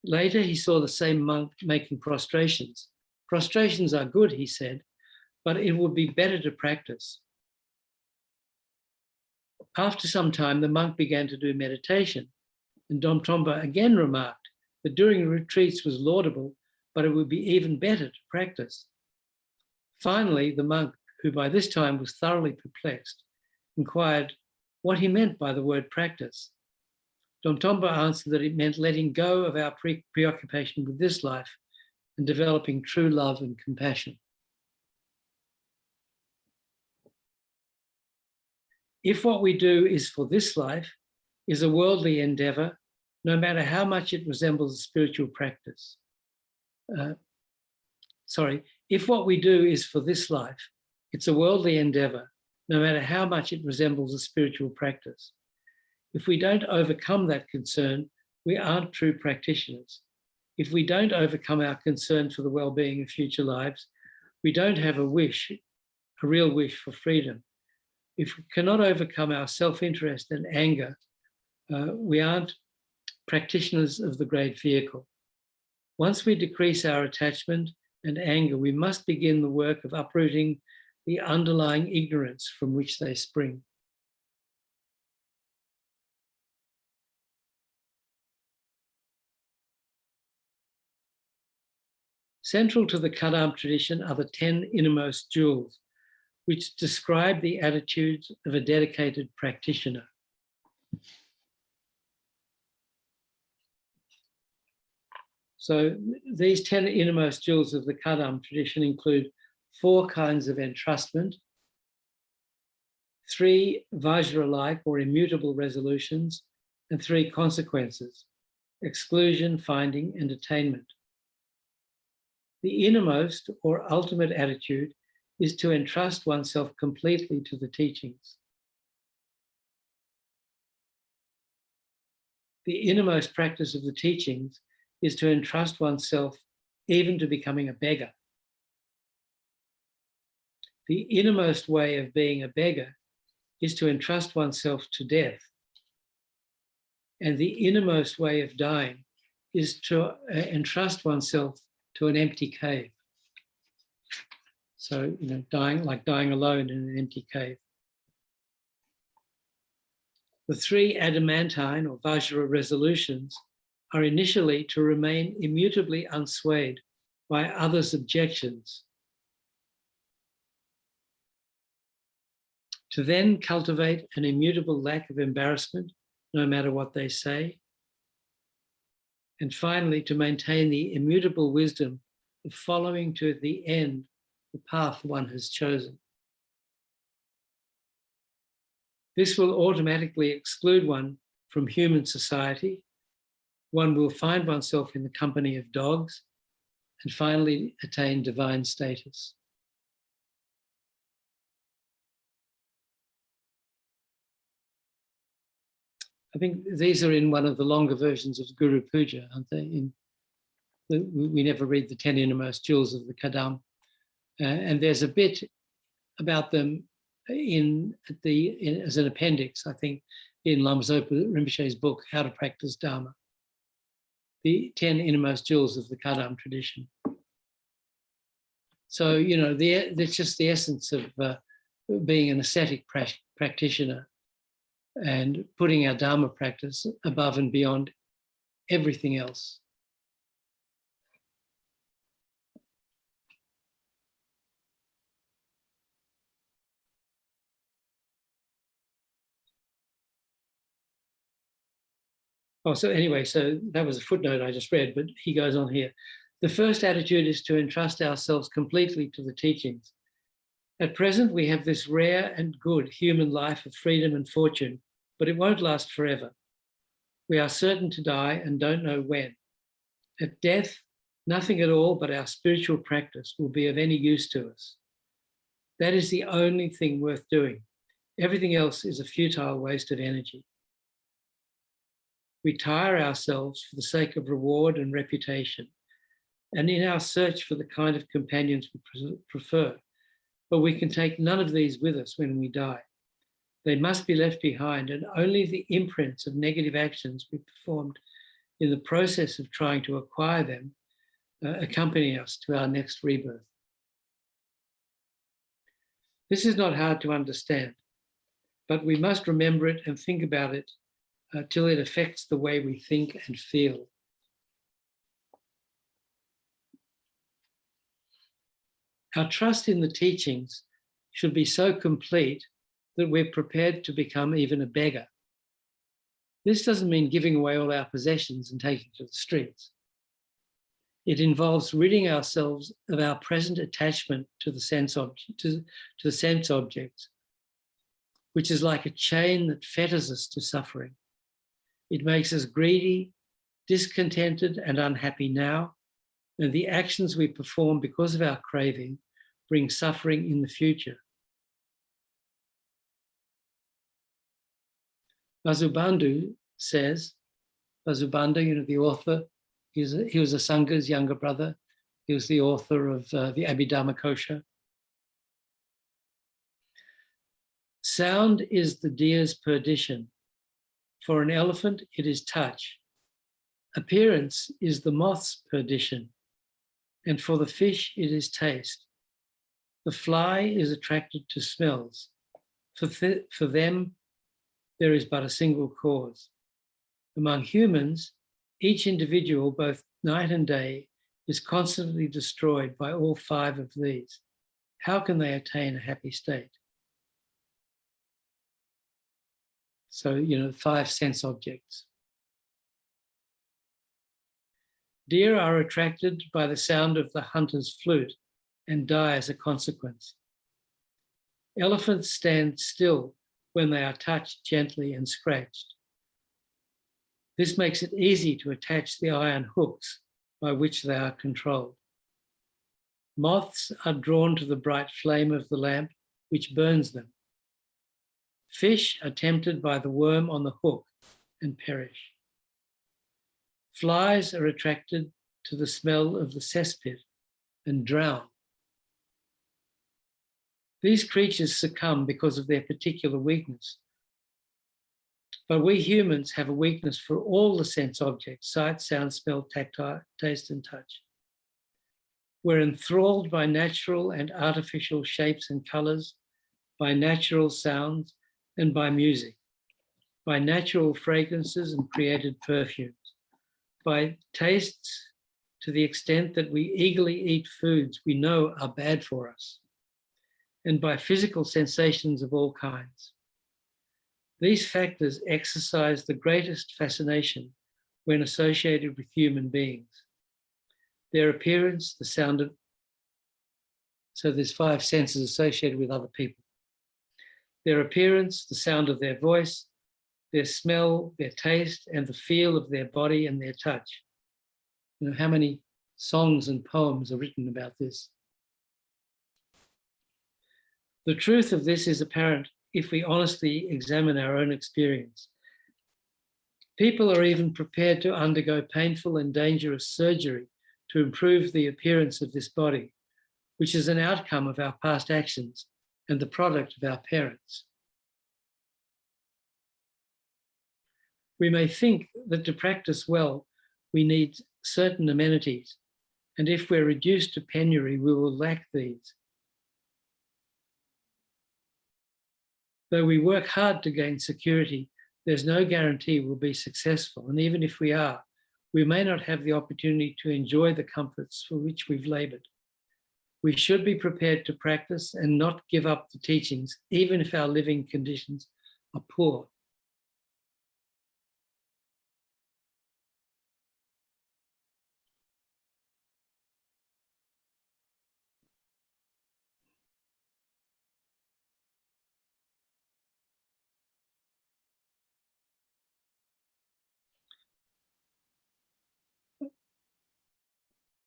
Later, he saw the same monk making prostrations. "Prostrations are good," he said, "but it would be better to practice." After some time, the monk began to do meditation, and Domtomba again remarked that doing retreats was laudable, but it would be even better to practice. Finally, the monk, who by this time was thoroughly perplexed, inquired what he meant by the word practice. Domtomba answered that it meant letting go of our preoccupation with this life and developing true love and compassion. If what we do is for this life, is a worldly endeavor, no matter how much it resembles a spiritual practice. If what we do is for this life, it's a worldly endeavor, no matter how much it resembles a spiritual practice. If we don't overcome that concern, we aren't true practitioners. If we don't overcome our concern for the well-being of future lives, we don't have a wish, a real wish for freedom. If we cannot overcome our self-interest and anger, we aren't practitioners of the great vehicle. Once we decrease our attachment and anger, we must begin the work of uprooting the underlying ignorance from which they spring. Central to the Kadam tradition are the 10 Innermost Jewels, which describe the attitudes of a dedicated practitioner. So these 10 Innermost Jewels of the Kadam tradition include 4 kinds of entrustment, 3 Vajra-like or immutable resolutions, and 3 consequences, exclusion, finding, and attainment. The innermost or ultimate attitude is to entrust oneself completely to the teachings. The innermost practice of the teachings is to entrust oneself even to becoming a beggar. The innermost way of being a beggar is to entrust oneself to death. And the innermost way of dying is to entrust oneself to an empty cave. So, you know, dying alone in an empty cave. The 3 adamantine or Vajra resolutions are initially to remain immutably unswayed by others' objections, to then cultivate an immutable lack of embarrassment, no matter what they say, and finally to maintain the immutable wisdom of following to the end the path one has chosen. This will automatically exclude one from human society. One will find oneself in the company of dogs and finally attain divine status. I think these are in one of the longer versions of Guru Puja, aren't they? We never read the 10 Innermost Jewels of the Kadam. And there's a bit about them as an appendix, I think, in Lama Zopa Rinpoche's book, How to Practice Dharma. The 10 Innermost Jewels of the Kadam tradition. So, you know, that's just the essence of being an ascetic practitioner and putting our Dharma practice above and beyond everything else. Oh, so anyway, so that was a footnote I just read, but he goes on here. The first attitude is to entrust ourselves completely to the teachings. At present, we have this rare and good human life of freedom and fortune, but it won't last forever. We are certain to die and don't know when. At death, nothing at all but our spiritual practice will be of any use to us. That is the only thing worth doing. Everything else is a futile waste of energy. We tire ourselves for the sake of reward and reputation, and in our search for the kind of companions we prefer, but we can take none of these with us when we die. They must be left behind, and only the imprints of negative actions we performed in the process of trying to acquire them accompany us to our next rebirth. This is not hard to understand, but we must remember it and think about it till it affects the way we think and feel. Our trust in the teachings should be so complete that we're prepared to become even a beggar. This doesn't mean giving away all our possessions and taking to the streets. It involves ridding ourselves of our present attachment to the sense objects, which is like a chain that fetters us to suffering. It makes us greedy, discontented, and unhappy now, and the actions we perform because of our craving bring suffering in the future. Vasubandhu says, Vasubandhu, you know, the author, he was a Sangha's younger brother. He was the author of the Abhidhamma Kosha. Sound is the deer's perdition. For an elephant, it is touch. Appearance is the moth's perdition. And for the fish, it is taste. The fly is attracted to smells. For them, there is but a single cause. Among humans, each individual, both night and day, is constantly destroyed by all five of these. How can they attain a happy state? So, you know, 5 sense objects. Deer are attracted by the sound of the hunter's flute and die as a consequence. Elephants stand still when they are touched gently and scratched. This makes it easy to attach the iron hooks by which they are controlled. Moths are drawn to the bright flame of the lamp, which burns them. Fish are tempted by the worm on the hook and perish. Flies are attracted to the smell of the cesspit and drown. These creatures succumb because of their particular weakness. But we humans have a weakness for all the sense objects: sight, sound, smell, tactile, taste, and touch. We're enthralled by natural and artificial shapes and colors, by natural sounds, and by music, by natural fragrances and created perfumes, by tastes to the extent that we eagerly eat foods we know are bad for us, and by physical sensations of all kinds. These factors exercise the greatest fascination when associated with human beings. Their appearance, the sound of, so there's 5 senses associated with other people. Their appearance, the sound of their voice, their smell, their taste, and the feel of their body and their touch. You know, how many songs and poems are written about this? The truth of this is apparent if we honestly examine our own experience. People are even prepared to undergo painful and dangerous surgery to improve the appearance of this body, which is an outcome of our past actions and the product of our parents. We may think that to practice well, we need certain amenities, and if we're reduced to penury, we will lack these. Though we work hard to gain security, there's no guarantee we'll be successful, and even if we are, we may not have the opportunity to enjoy the comforts for which we've labored. We should be prepared to practice and not give up the teachings, even if our living conditions are poor.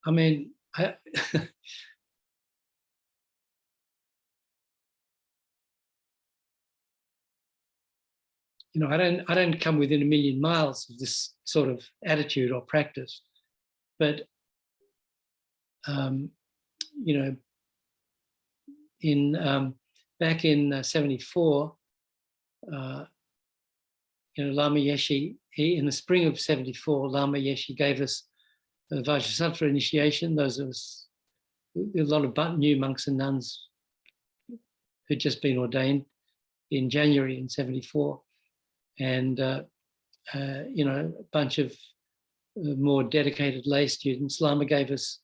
I mean, you know, I don't come within a million miles of this sort of attitude or practice, but you know, in back in 74, you know, Lama Yeshe, in the spring of 74, Lama Yeshe gave us a Vajrasattva initiation. Those of us, a lot of new monks and nuns who'd just been ordained in January in 74. And, you know, a bunch of more dedicated lay students. Lama gave us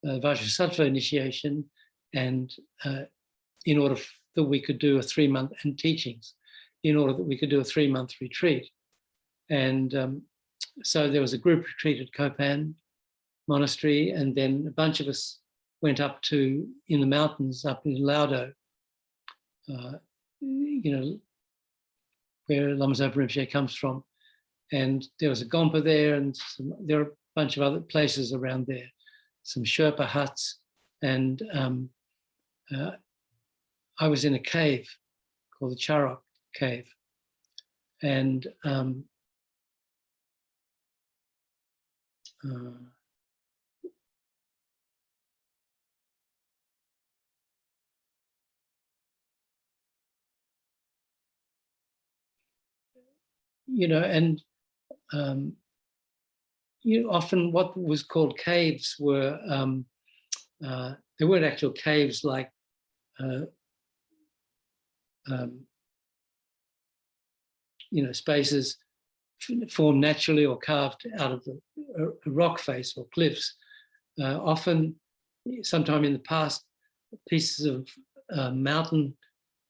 a Vajrasattva initiation, and in order that we could do a 3-month, and teachings, in order that we could do a 3-month retreat. And so there was a group retreat at Kopan Monastery, and then a bunch of us went up to, in the mountains up in Laudo, you know, where Lama Zopa Rinpoche comes from. And there was a Gompa there, and there are a bunch of other places around there, some Sherpa huts. And I was in a cave called the Charok Cave. And you know, and you know, often what was called caves were, they weren't actual caves like you know, spaces formed naturally or carved out of a rock face or cliffs. Often, sometime in the past, pieces of mountain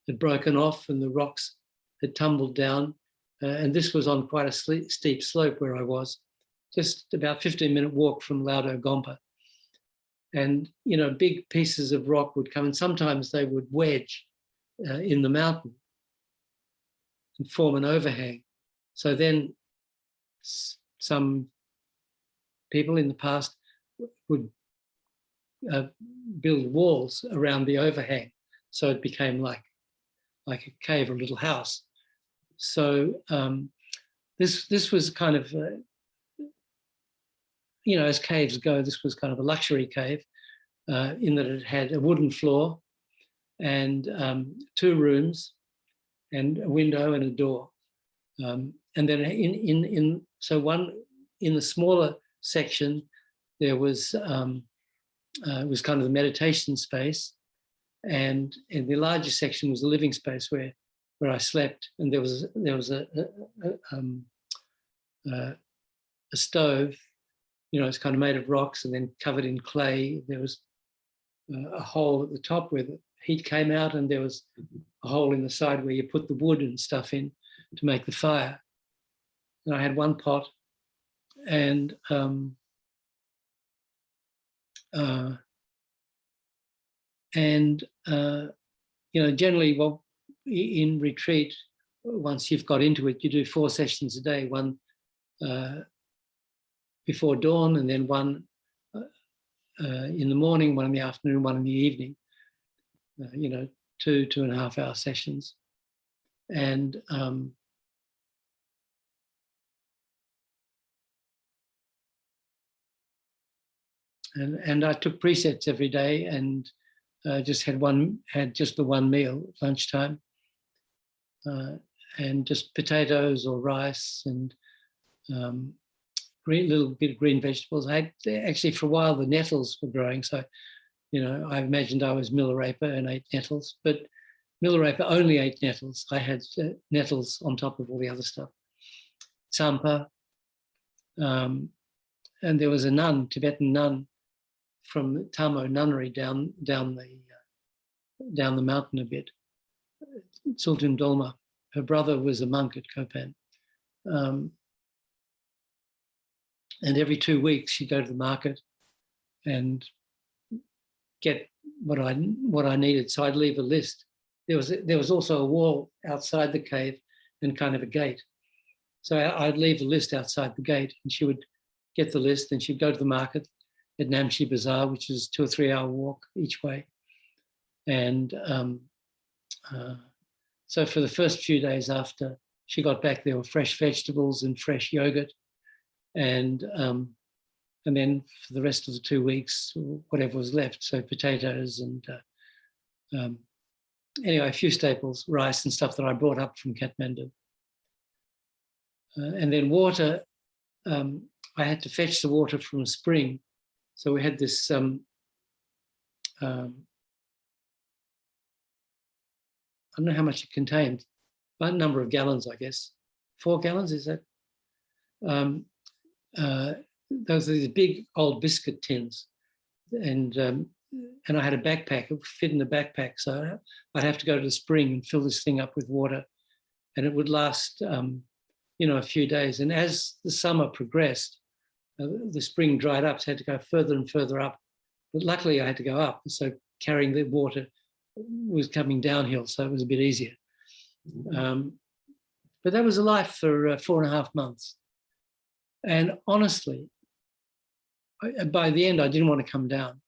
had broken off and the rocks had tumbled down. And this was on quite a steep slope where I was, just about 15-minute walk from Laudo Gompa. And, you know, big pieces of rock would come, and sometimes they would wedge in the mountain and form an overhang. So then some people in the past would build walls around the overhang. So it became like a cave or a little house. So this was kind of, you know, as caves go, this was kind of a luxury cave in that it had a wooden floor and 2 rooms and a window and a door. And then so one in the smaller section, there was it was kind of the meditation space, and in the larger section was the living space where I slept, and there was a stove, you know, it's kind of made of rocks and then covered in clay. There was a hole at the top where the heat came out, and there was a hole in the side where you put the wood and stuff in to make the fire. And I had one pot, and you know, generally, well, in retreat, once you've got into it, you do 4 sessions a day, one before dawn, and then one in the morning, one in the afternoon, one in the evening, you know, 2.5 hour sessions. And And I took presets every day and just had just the one meal at lunchtime, and just potatoes or rice and little bit of green vegetables. Actually, for a while, the nettles were growing. So, I imagined I was Milarepa and ate nettles, but Milarepa only ate nettles. I had nettles on top of all the other stuff. Tsampa. And there was a nun, Tibetan nun, from Tamo Nunnery down the mountain a bit, Tsultum Dolma. Her brother was a monk at Kopan. And every 2 weeks she'd go to the market and get what I needed. So I'd leave a list. There was also a wall outside the cave and kind of a gate. So I'd leave a list outside the gate, and she would get the list, and she'd go to the market at Namche Bazaar, which is 2 or 3 hour walk each way. And so for the first few days after she got back, there were fresh vegetables and fresh yogurt. And then for the rest of the 2 weeks, whatever was left, so potatoes and anyway, a few staples, rice and stuff that I brought up from Kathmandu. And then water, I had to fetch the water from a spring. So we had this, I don't know how much it contained, but a number of gallons, I guess. 4 gallons, is that? Those are these big old biscuit tins. And I had a backpack, it would fit in the backpack. So I'd have to go to the spring and fill this thing up with water. And it would last, a few days. And as the summer progressed, the spring dried up, so I had to go further and further up. But luckily I had to go up, so carrying the water was coming downhill, so it was a bit easier. But that was a life for 4.5 months. And honestly, by the end, I didn't want to come down,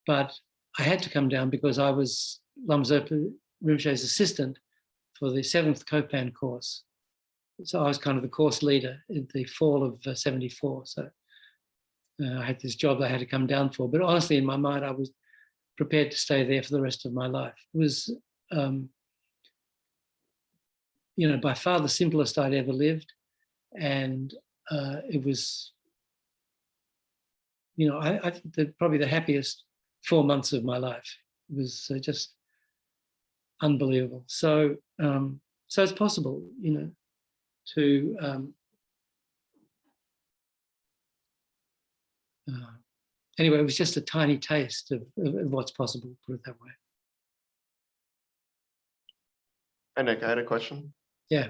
but I had to come down because I was Lama Zopa Rinpoche's assistant for the 7th Kopan course. So I was kind of the course leader in the fall of 74. So I had this job I had to come down for. But honestly, in my mind, I was prepared to stay there for the rest of my life. It was, by far the simplest I'd ever lived. And it was, I think probably the happiest 4 months of my life. It was just unbelievable. So it's possible, to anyway, it was just a tiny taste of what's possible, put it that way. Hi, Nick, I had a question. Yeah.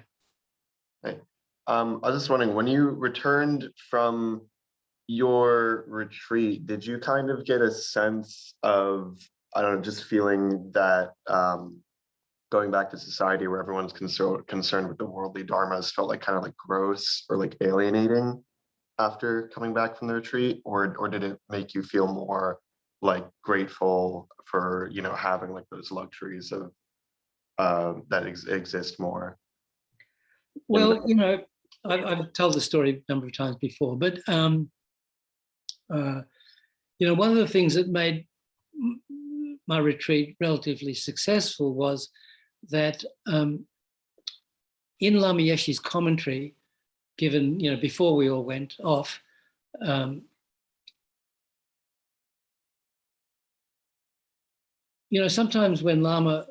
Hey, I was just wondering, when you returned from your retreat, did you kind of get a sense of, I don't know, just feeling that going back to society where everyone's concerned with the worldly dharmas felt like kind of like gross or like alienating after coming back from the retreat, or did it make you feel more like grateful for having like those luxuries of that exist more? Well, I've told the story a number of times before, but one of the things that made my retreat relatively successful was that in Lama Yeshe's commentary, given before we all went off, sometimes when Lama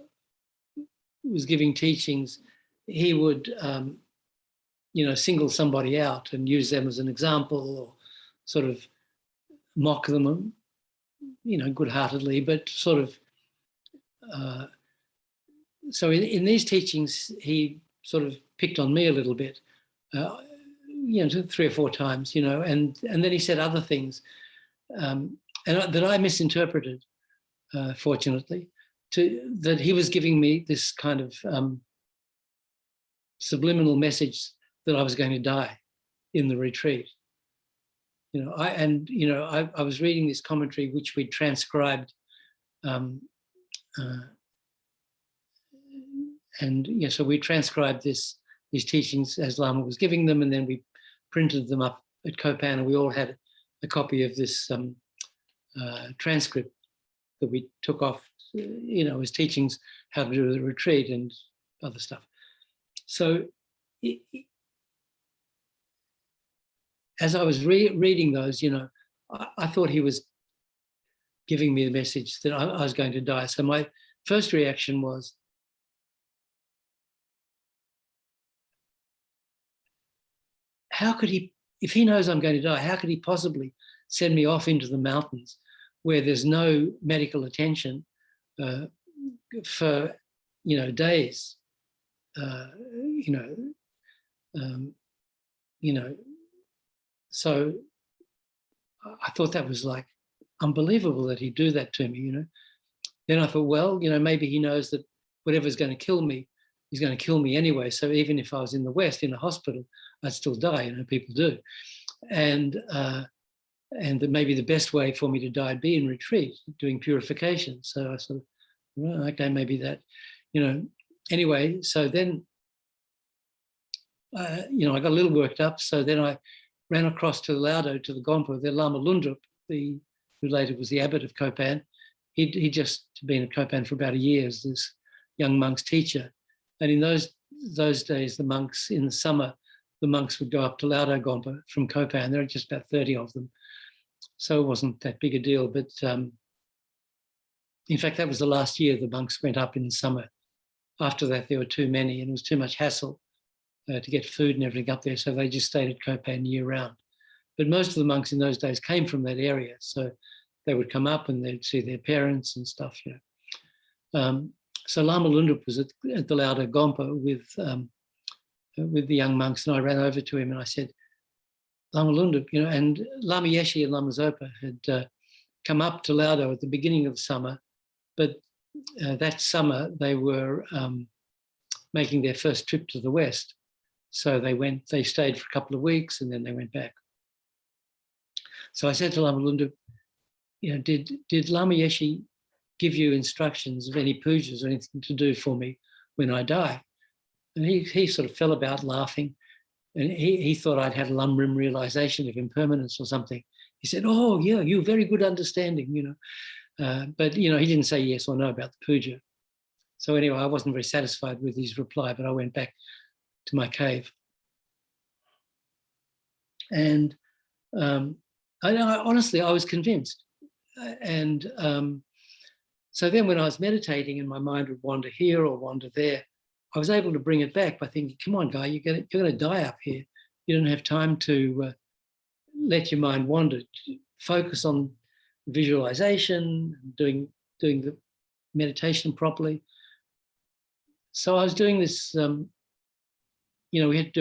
was giving teachings, he would single somebody out and use them as an example, or sort of mock them, good-heartedly, but sort of. So in these teachings, he sort of picked on me a little bit, 3 or 4 times, and then he said other things, and that I misinterpreted, fortunately, that he was giving me this kind of subliminal message that I was going to die in the retreat. I was reading this commentary which we transcribed, so we transcribed these teachings as Lama was giving them, and then we printed them up at Kopan, and we all had a copy of this transcript that we took off, his teachings, how to do the retreat and other stuff. So as I was reading those, I thought he was giving me the message that I was going to die. So my first reaction was, how could he, if he knows I'm going to die, how could he possibly send me off into the mountains where there's no medical attention for, days, So I thought that was like unbelievable that he'd do that to me, Then I thought, well, maybe he knows that whatever's going to kill me, he's going to kill me anyway. So even if I was in the West in a hospital, I'd still die, people do. And that maybe the best way for me to die would be in retreat, doing purification. So I sort of, well, okay, maybe that, Anyway, so then, I got a little worked up. So then I ran across to Laudo, to the Gompa, the Lama Lundrup, who later was the abbot of Kopan. He'd just been at Kopan for about a year as this young monk's teacher. And in those days, the monks, in the summer, the monks would go up to Laudo Gompa from Kopan. There are just about 30 of them. So it wasn't that big a deal. But in fact, that was the last year the monks went up in the summer. After that, there were too many and it was too much hassle to get food and everything up there. So they just stayed at Kopan year round. But most of the monks in those days came from that area. So they would come up and they'd see their parents and stuff. So Lama Lundrup was at the Laudo Gompa with the young monks, and I ran over to him and I said, Lama Lundrup, and Lama Yeshe and Lama Zopa had come up to Laudo at the beginning of the summer, but that summer they were making their first trip to the West. So they stayed for a couple of weeks and then they went back. So I said to Lama Lundrup, did Lama Yeshe give you instructions of any pujas or anything to do for me when I die? And he sort of fell about laughing, and he thought I'd had a lamrim realization of impermanence or something. He said, oh yeah, you very good understanding, but he didn't say yes or no about the puja. So anyway, I wasn't very satisfied with his reply, but I went back to my cave. And honestly, I was convinced. And so then when I was meditating and my mind would wander here or wander there, I was able to bring it back by thinking, come on, guy, you're going to die up here. You don't have time to let your mind wander. Focus on visualization, doing the meditation properly. So I was doing this, we had to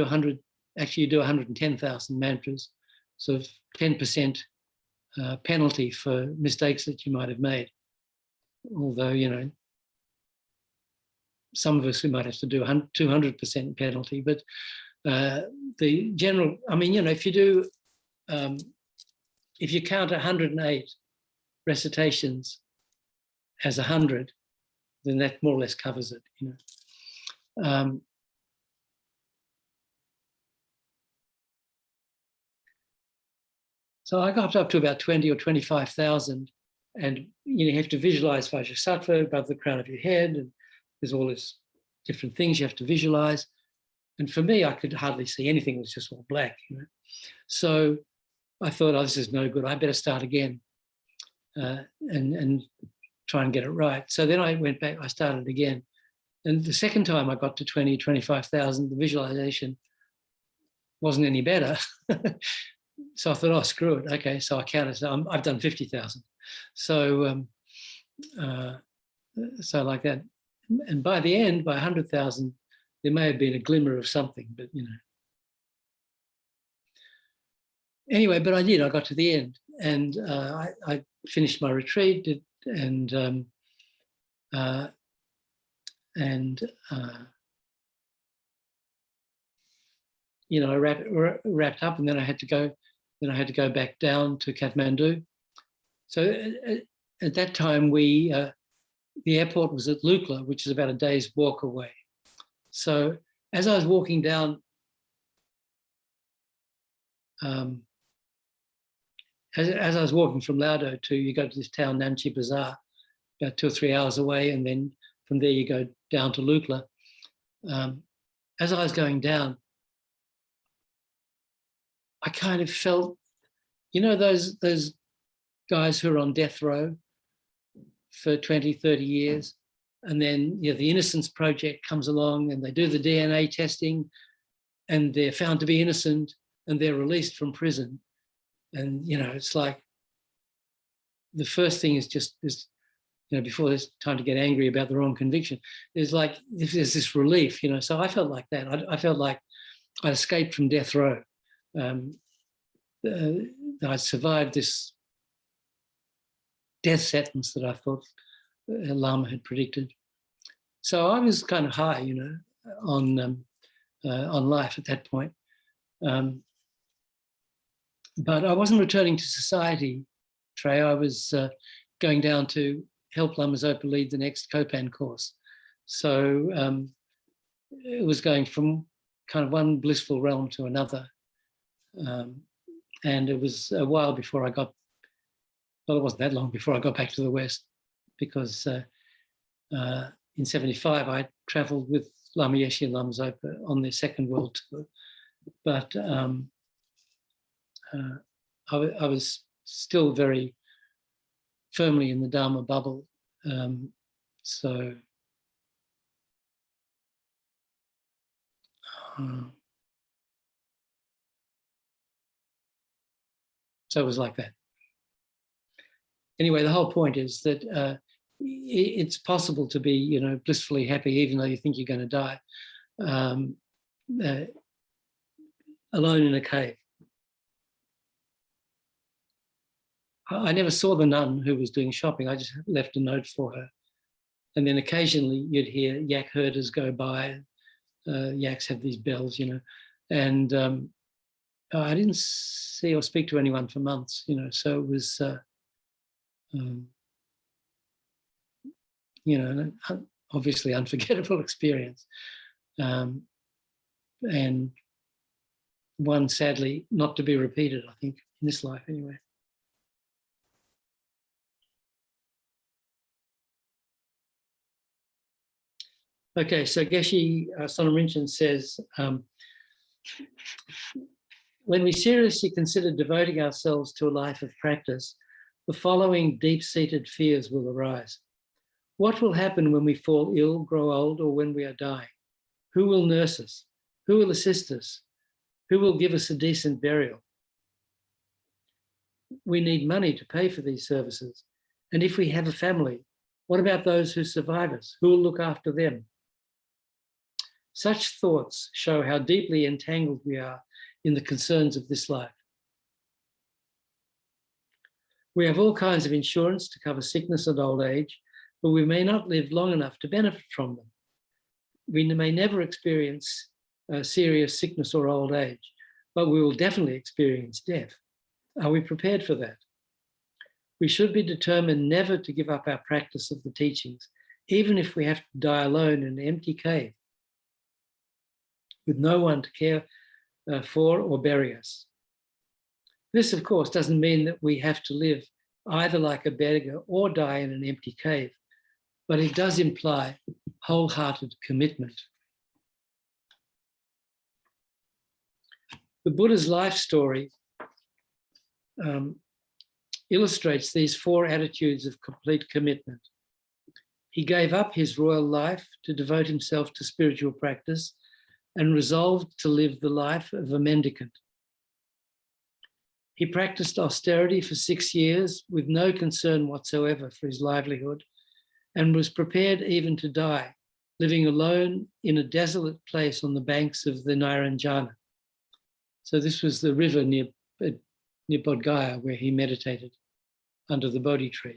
do 110,000 mantras, sort of 10% penalty for mistakes that you might have made. Although, some of us, we might have to do 200% penalty, but the general, if you count 108 recitations as 100, then that more or less covers it, So I got up to about 20 or 25,000, and you have to visualize Vajrasattva above the crown of your head, and there's all these different things you have to visualize. And for me, I could hardly see anything. It was just all black, So I thought, oh, this is no good. I better start again and try and get it right. So then I went back, I started again. And the second time I got to 20, 25,000, the visualization wasn't any better. So I thought, oh, screw it. Okay, so I counted. So I've done 50,000. So, so like that. And by the end, by 100,000, there may have been a glimmer of something, but Anyway, but I did. I got to the end, and I finished my retreat, and I wrapped up, and then I had to go. Then I had to go back down to Kathmandu. So at that time, the airport was at Lukla, which is about a day's walk away. So as I was walking down, as I was walking from Laudo to, you go to this town, Namche Bazaar, about 2 or 3 hours away, and then from there you go down to Lukla. As I was going down, I kind of felt, you know, those guys who are on death row for 20, 30 years, and then, you know, the Innocence Project comes along and they do the DNA testing and they're found to be innocent and they're released from prison. And, you know, it's like, the first thing is just this, you know, before there's time to get angry about the wrong conviction, is like, there's this relief, you know. So I felt like that. I felt like I escaped from death row. I survived this death sentence that I thought Lama had predicted. So I was kind of high, you know, on life at that point. But I wasn't returning to society, Trey. I was going down to help Lama Zopa lead the next Kopan course. So it was going from kind of one blissful realm to another. And it was a while before I got, well, it wasn't that long before I got back to the West, because in 75, I traveled with Lama Yeshe and Lama Zopa on their second world tour. But I was still very firmly in the Dharma bubble. So it was like that. Anyway, the whole point is that it's possible to be, you know, blissfully happy even though you think you're going to die, alone in a cave. I never saw the nun who was doing shopping. I just left a note for her. And then occasionally you'd hear yak herders go by. Yaks have these bells, you know. And I didn't see or speak to anyone for months, you know. So it was, you know, an obviously unforgettable experience. And one sadly not to be repeated, I think, in this life anyway. Okay, so Geshe Sonam Rinchen says, when we seriously consider devoting ourselves to a life of practice, the following deep-seated fears will arise. What will happen when we fall ill, grow old, or when we are dying? Who will nurse us? Who will assist us? Who will give us a decent burial? We need money to pay for these services. And if we have a family, what about those who survive us? Who will look after them? Such thoughts show how deeply entangled we are in the concerns of this life. We have all kinds of insurance to cover sickness and old age, but we may not live long enough to benefit from them. We may never experience serious sickness or old age, but we will definitely experience death. Are we prepared for that? We should be determined never to give up our practice of the teachings, even if we have to die alone in an empty cave, with no one to care for or bury us. This, of course, doesn't mean that we have to live either like a beggar or die in an empty cave, but it does imply wholehearted commitment. The Buddha's life story illustrates these 4 attitudes of complete commitment. He gave up his royal life to devote himself to spiritual practice and resolved to live the life of a mendicant. He practiced austerity for 6 years with no concern whatsoever for his livelihood and was prepared even to die, living alone in a desolate place on the banks of the Nairanjana. So this was the river near Bodh Gaya where he meditated under the Bodhi tree.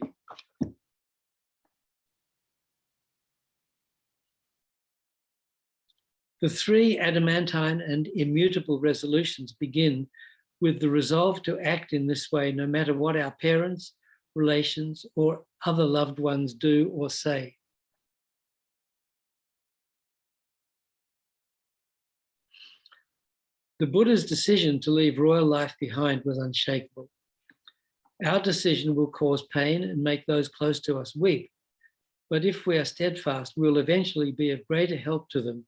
The 3 adamantine and immutable resolutions begin with the resolve to act in this way no matter what our parents, relations, or other loved ones do or say. The Buddha's decision to leave royal life behind was unshakable. Our decision will cause pain and make those close to us weep. But if we are steadfast, we'll eventually be of greater help to them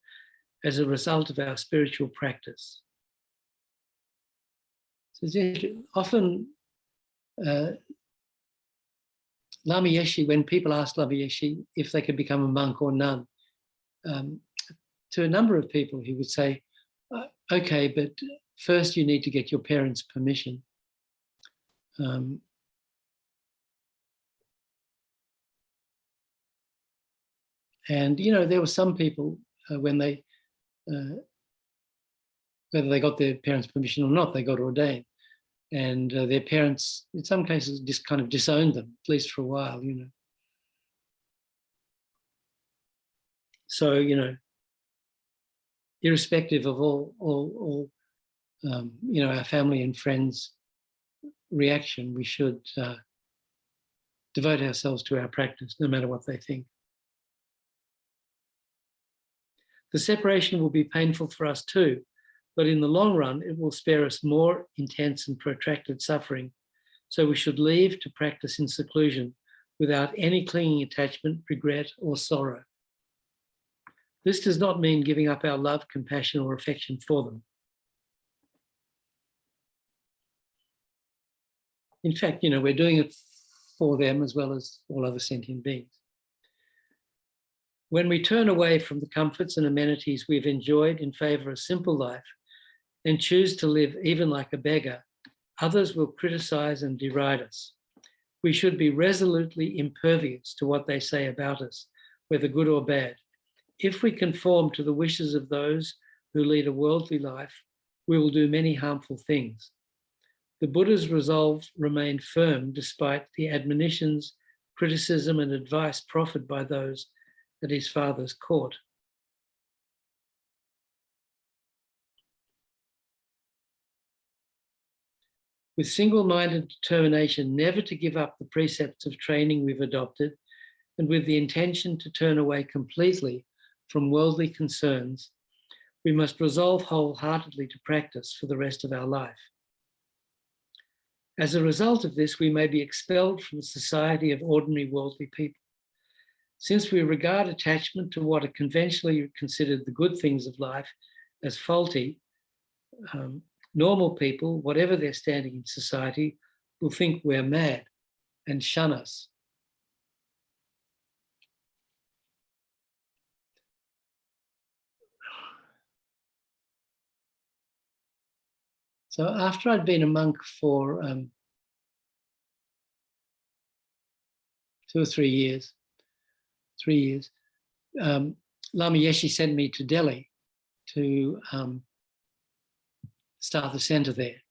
as a result of our spiritual practice. So often, Lama Yeshe, when people ask Lama Yeshe if they could become a monk or nun, to a number of people, he would say, okay, but first you need to get your parents' permission. And, you know, there were some people when they, whether they got their parents' permission or not, they got ordained. And their parents, in some cases, just kind of disowned them, at least for a while, you know. So, you know, irrespective of all you know, our family and friends' reaction, we should devote ourselves to our practice, no matter what they think. The separation will be painful for us too, but in the long run, it will spare us more intense and protracted suffering. So we should leave to practice in seclusion without any clinging attachment, regret, or sorrow. This does not mean giving up our love, compassion, or affection for them. In fact, you know, we're doing it for them as well as all other sentient beings. When we turn away from the comforts and amenities we've enjoyed in favor of a simple life and choose to live even like a beggar, others will criticize and deride us. We should be resolutely impervious to what they say about us, whether good or bad. If we conform to the wishes of those who lead a worldly life, we will do many harmful things. The Buddha's resolve remained firm despite the admonitions, criticism, and advice proffered by those at his father's court. With single-minded determination never to give up the precepts of training we've adopted, and with the intention to turn away completely from worldly concerns, we must resolve wholeheartedly to practice for the rest of our life. As a result of this, we may be expelled from the society of ordinary worldly people. Since we regard attachment to what are conventionally considered the good things of life as faulty, normal people, whatever their standing in society, will think we're mad and shun us. So after I'd been a monk for 2 or 3 years, Lama Yeshe sent me to Delhi to start the center there,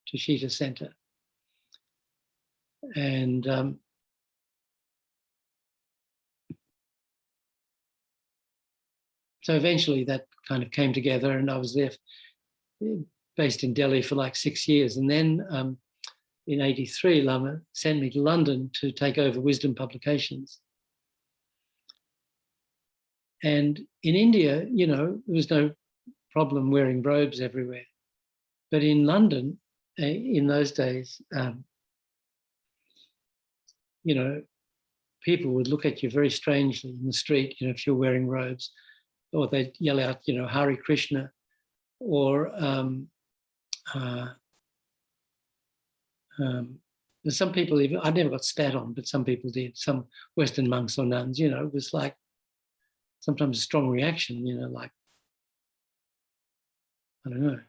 Tushita Center. And so eventually that kind of came together, and I was there, based in Delhi for like 6 years. And then in '83, Lama sent me to London to take over Wisdom Publications. And in India, you know, there was no problem wearing robes everywhere. But in London, in those days, you know, people would look at you very strangely in the street, you know, if you're wearing robes, or they'd yell out, you know, Hare Krishna, or some people even, I never got spat on, but some people did, some Western monks or nuns, you know, it was like sometimes a strong reaction, you know, like, I don't know,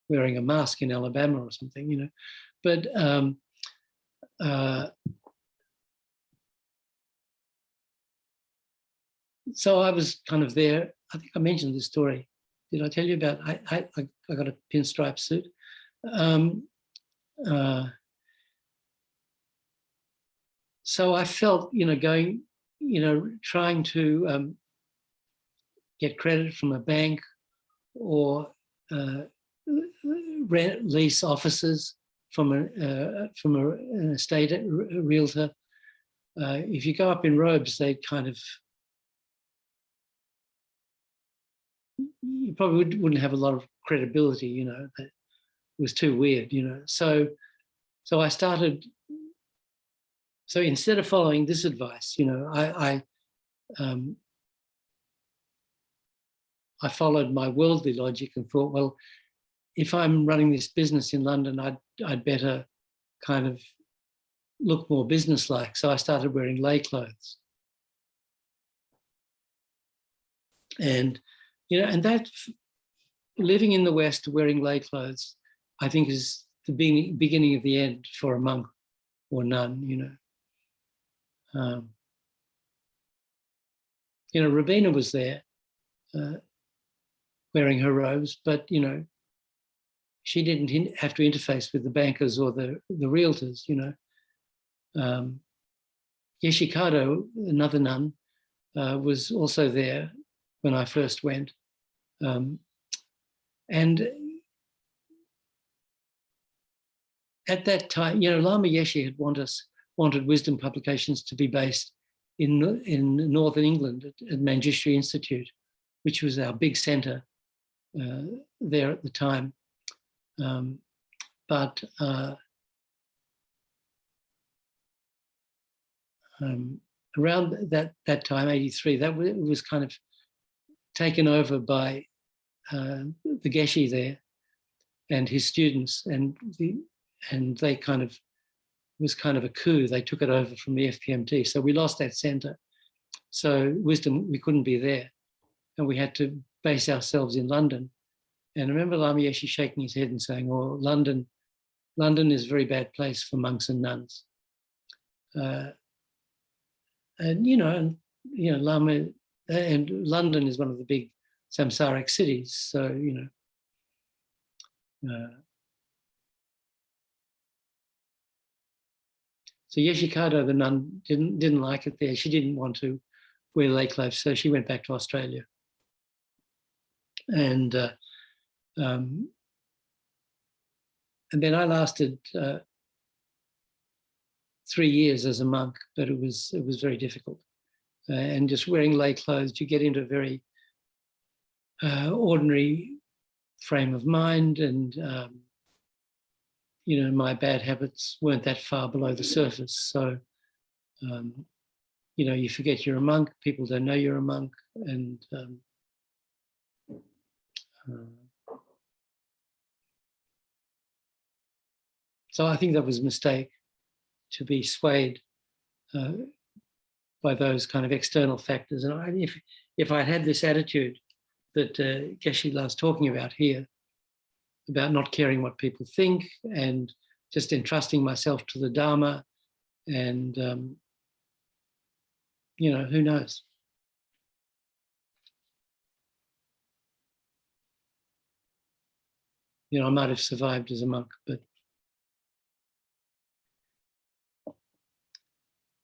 wearing a mask in Alabama or something, you know. But so I was kind of there. I think I mentioned this story. Did I tell you about, I got a pinstripe suit. So I felt, you know, going, you know, trying to get credit from a bank or lease offices from an estate realtor. If you go up in robes, they kind of, you probably wouldn't have a lot of credibility, you know, that was too weird, you know. So So I started, so instead of following this advice, you know, I followed my worldly logic and thought, well, if I'm running this business in London, I'd better kind of look more businesslike. So I started wearing lay clothes. And, you know, and that living in the West wearing lay clothes, I think is the beginning of the end for a monk or nun, you know. You know, Rabina was there wearing her robes, but, you know, she didn't have to interface with the bankers or the realtors, you know. Yeshikado, another nun, was also there when I first went. And at that time, you know, Lama Yeshe had wanted wisdom publications to be based in Northern England at Manjushri Institute, which was our big centre there at the time. But around that time, 83, that was kind of taken over by the Geshe there and his students, and they kind of, it was kind of a coup. They took it over from the FPMT, so we lost that centre. So wisdom, we couldn't be there, and we had to base ourselves in London. And I remember Lama Yeshe shaking his head and saying, "Oh, London is a very bad place for monks and nuns." And you know, Lama and London is one of the big samsaric cities. So you know, so Yeshikado, the nun, didn't like it there. She didn't want to wear lay clothes, so she went back to Australia. And then I lasted 3 years as a monk, but it was very difficult. And just wearing lay clothes, you get into a very ordinary frame of mind, and you know, my bad habits weren't that far below the surface. So you know, you forget you're a monk. People don't know you're a monk, and so I think that was a mistake, to be swayed by those kind of external factors. And if I had this attitude that Geshe loves talking about here, about not caring what people think and just entrusting myself to the Dharma, and you know, who knows? You know, I might have survived as a monk, but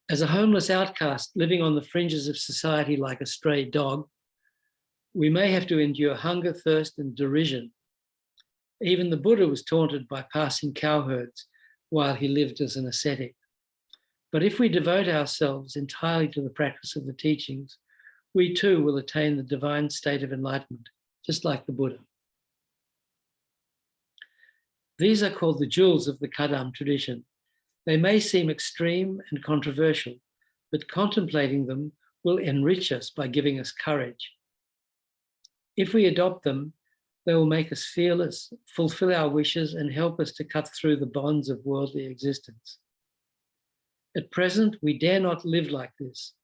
as a homeless outcast living on the fringes of society like a stray dog, we may have to endure hunger, thirst, and derision. Even the Buddha was taunted by passing cowherds while he lived as an ascetic. But if we devote ourselves entirely to the practice of the teachings, we too will attain the divine state of enlightenment, just like the Buddha. These are called the jewels of the Kadam tradition. They may seem extreme and controversial, but contemplating them will enrich us by giving us courage. If we adopt them, they will make us fearless, fulfill our wishes, and help us to cut through the bonds of worldly existence. At present, we dare not live like this,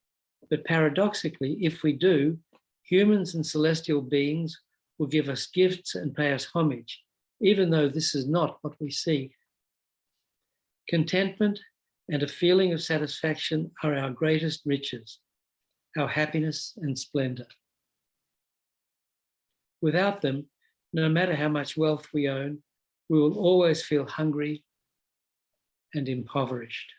but paradoxically, if we do, humans and celestial beings will give us gifts and pay us homage, even though this is not what we seek. Contentment and a feeling of satisfaction are our greatest riches, our happiness and splendor. Without them, no matter how much wealth we own, we will always feel hungry and impoverished.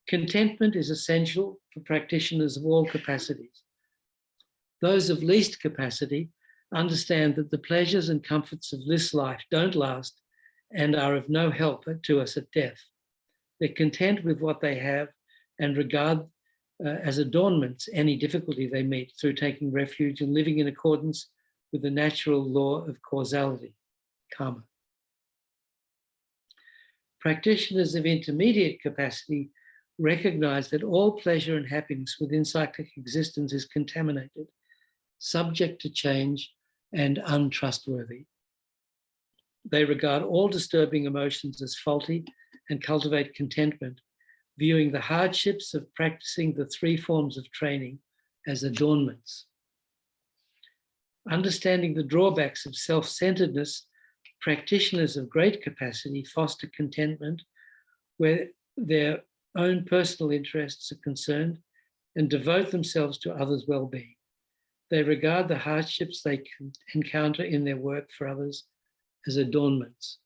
Contentment is essential for practitioners of all capacities. Those of least capacity understand that the pleasures and comforts of this life don't last and are of no help to us at death. They're content with what they have and regard as adornments any difficulty they meet through taking refuge and living in accordance with the natural law of causality. karma. Practitioners of intermediate capacity recognize that all pleasure and happiness within cyclic existence is contaminated, subject to change, and untrustworthy. They regard all disturbing emotions as faulty and cultivate contentment, viewing the hardships of practicing the three forms of training as adornments. Understanding the drawbacks of self-centeredness, practitioners of great capacity foster contentment where their own personal interests are concerned and devote themselves to others' well-being. They regard the hardships they encounter in their work for others as adornments.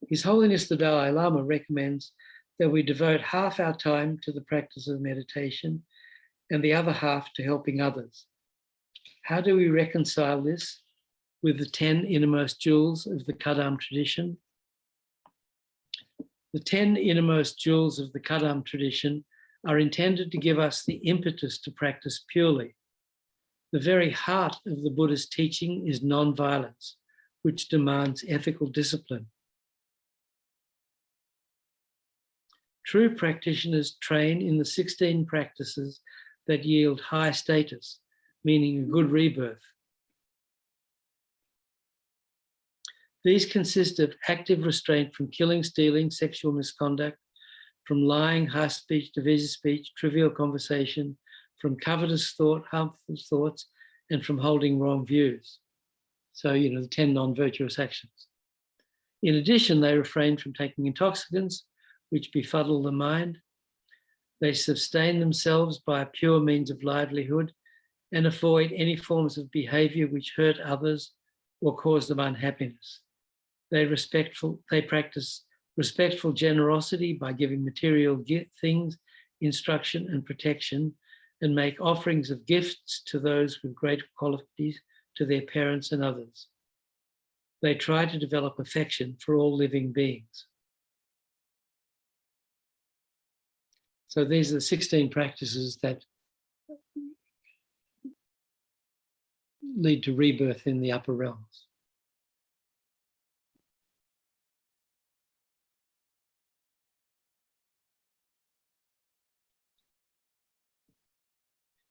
His Holiness the Dalai Lama recommends that we devote half our time to the practice of meditation and the other half to helping others. How do we reconcile this with the 10 innermost jewels of the Kadam tradition? The 10 innermost jewels of the Kadam tradition are intended to give us the impetus to practice purely. The very heart of the Buddha's teaching is non-violence, which demands ethical discipline. True practitioners train in the 16 practices that yield high status, meaning a good rebirth. These consist of active restraint from killing, stealing, sexual misconduct, from lying, harsh speech, divisive speech, trivial conversation, from covetous thought, harmful thoughts, and from holding wrong views. So, the 10 non-virtuous actions. In addition, they refrain from taking intoxicants, which befuddle the mind. They sustain themselves by a pure means of livelihood and avoid any forms of behavior which hurt others or cause them unhappiness. They practice respectful generosity by giving material things, instruction, and protection, and make offerings of gifts to those with great qualities, to their parents and others. They try to develop affection for all living beings. So these are the 16 practices that lead to rebirth in the upper realms.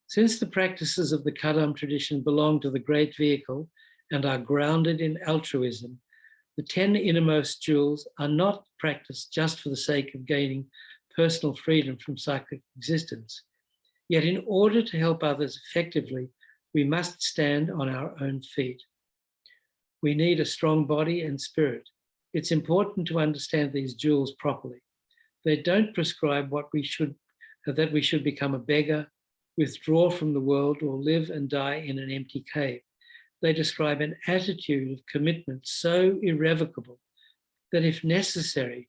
Since the practices of the Kadam tradition belong to the great vehicle and are grounded in altruism, the 10 innermost jewels are not practiced just for the sake of gaining personal freedom from cyclic existence. Yet in order to help others effectively, we must stand on our own feet. We need a strong body and spirit. It's important to understand these jewels properly. They don't prescribe that we should become a beggar, withdraw from the world, or live and die in an empty cave. They describe an attitude of commitment so irrevocable that if necessary,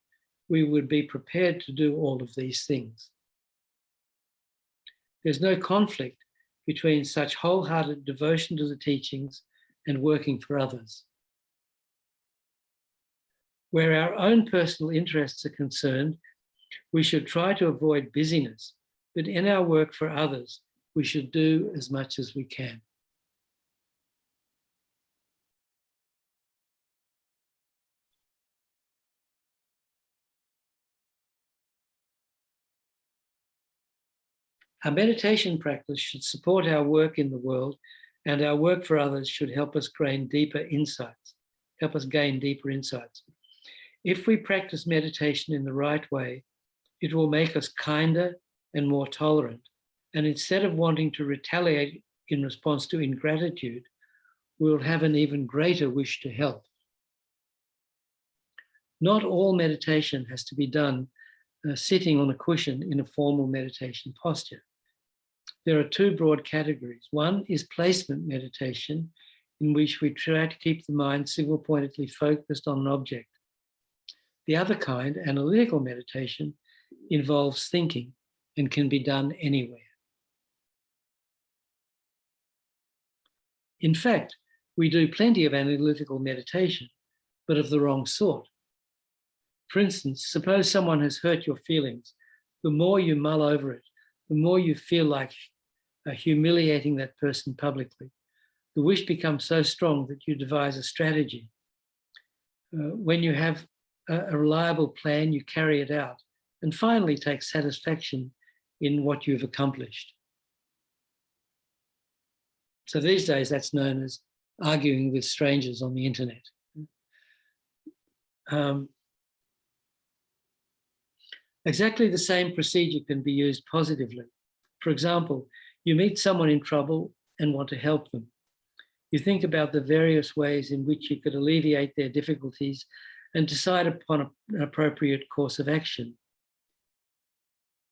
we would be prepared to do all of these things. There's no conflict between such wholehearted devotion to the teachings and working for others. Where our own personal interests are concerned, we should try to avoid busyness, but in our work for others, we should do as much as we can. Our meditation practice should support our work in the world, and our work for others should help us gain deeper insights. If we practice meditation in the right way, it will make us kinder and more tolerant. And instead of wanting to retaliate in response to ingratitude, we'll have an even greater wish to help. Not all meditation has to be done sitting on a cushion in a formal meditation posture. There are two broad categories. One is placement meditation, in which we try to keep the mind single-pointedly focused on an object. The other kind, analytical meditation, involves thinking and can be done anywhere. In fact, we do plenty of analytical meditation, but of the wrong sort. For instance, suppose someone has hurt your feelings. The more you mull over it, the more you feel like humiliating that person publicly. The wish becomes so strong that you devise a strategy. When you have a reliable plan, you carry it out, and finally take satisfaction in what you've accomplished. So these days, that's known as arguing with strangers on the internet. Exactly the same procedure can be used positively. For example, you meet someone in trouble and want to help them. You think about the various ways in which you could alleviate their difficulties and decide upon an appropriate course of action.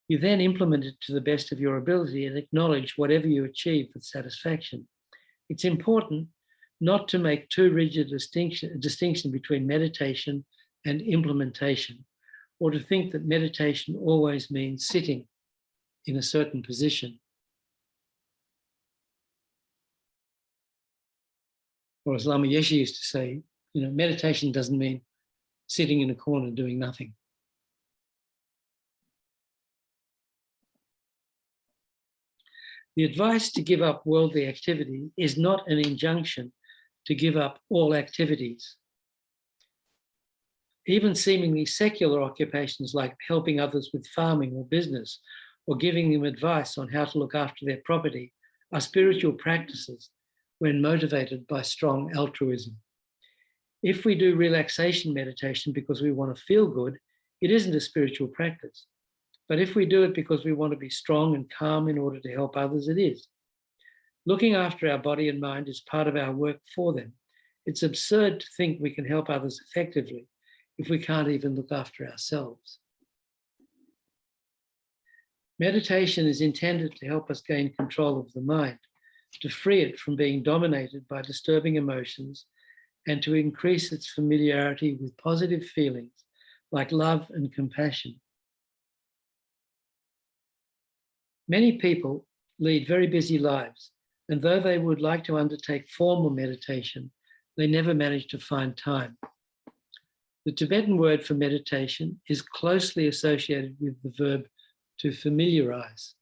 You then implement it to the best of your ability and acknowledge whatever you achieve with satisfaction. It's important not to make too rigid a distinction between meditation and implementation, or to think that meditation always means sitting in a certain position. Or as Lama Yeshe used to say, meditation doesn't mean sitting in a corner doing nothing. The advice to give up worldly activity is not an injunction to give up all activities. Even seemingly secular occupations like helping others with farming or business, or giving them advice on how to look after their property, are spiritual practices when motivated by strong altruism. If we do relaxation meditation because we want to feel good, it isn't a spiritual practice. But if we do it because we want to be strong and calm in order to help others, it is. Looking after our body and mind is part of our work for them. It's absurd to think we can help others effectively if we can't even look after ourselves. Meditation is intended to help us gain control of the mind, to free it from being dominated by disturbing emotions, and to increase its familiarity with positive feelings like love and compassion. Many people lead very busy lives, and though they would like to undertake formal meditation, they never manage to find time. The Tibetan word for meditation is closely associated with the verb to familiarize.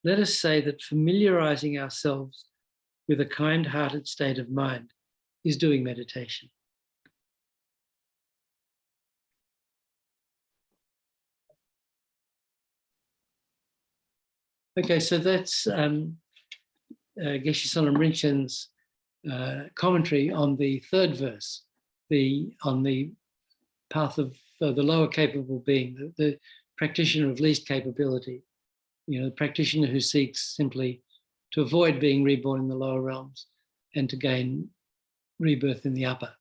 Let us say that familiarizing ourselves with a kind-hearted state of mind is doing meditation. Okay, so that's Geshe Sonam Rinpoche's commentary on the third verse, on the path of the lower capable being, the practitioner of least capability, the practitioner who seeks simply to avoid being reborn in the lower realms and to gain rebirth in the upper.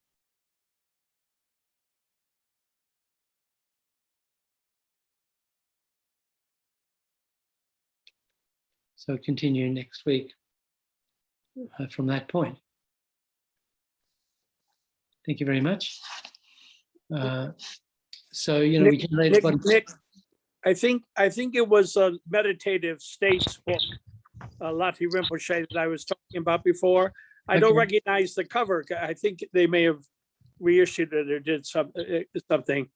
So continue next week from that point. Thank you very much. So, we generated... Nick, I think it was a meditative states book, Lati Rinpoche, that I was talking about before. I don't recognize the cover. I think they may have reissued it or did something.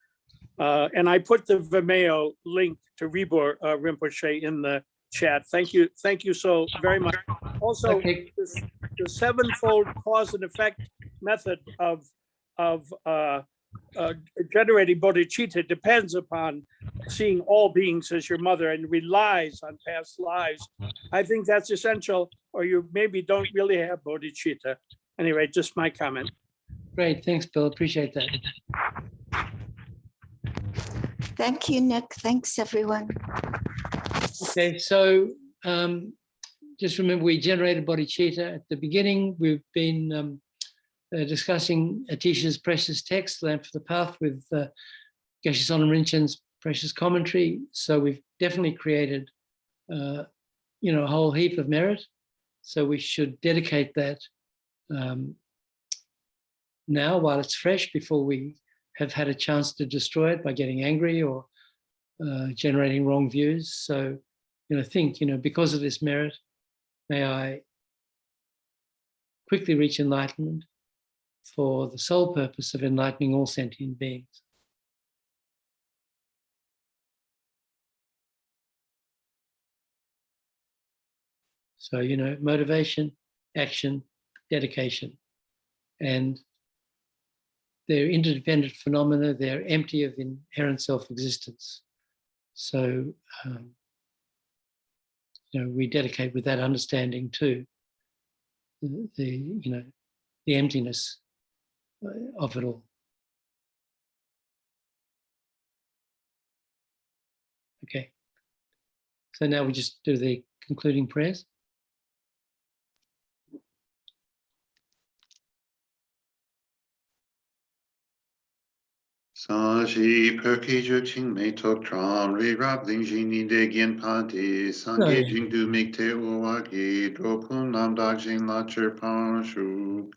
And I put the Vimeo link to Ribush Rinpoche in the chat. Thank you so very much. Also, the sevenfold cause and effect method of generating bodhicitta depends upon seeing all beings as your mother and relies on past lives. I think that's essential, or you maybe don't really have bodhicitta. Anyway, just my comment. Great, thanks, Bill. Appreciate that. Thank you, Nick. Thanks, everyone. Okay, so just remember we generated bodhicitta at the beginning. We've been discussing Atisha's precious text, Lamp for the Path, with Geshe Sonam Rinpoche's precious commentary. So we've definitely created, a whole heap of merit. So we should dedicate that now while it's fresh, before we have had a chance to destroy it by getting angry or generating wrong views. So, think, because of this merit, may I quickly reach enlightenment for the sole purpose of enlightening all sentient beings. So, motivation action, dedication. And they're interdependent phenomena. They're empty of inherent self-existence. So, we dedicate with that understanding too, the emptiness of it all. Okay. So now we just do the concluding prayers. Sashi perki juching me tok tram ri rap ling jing de gen pati sange jing du mik te uwagi dropun nam da jing la cher pan shu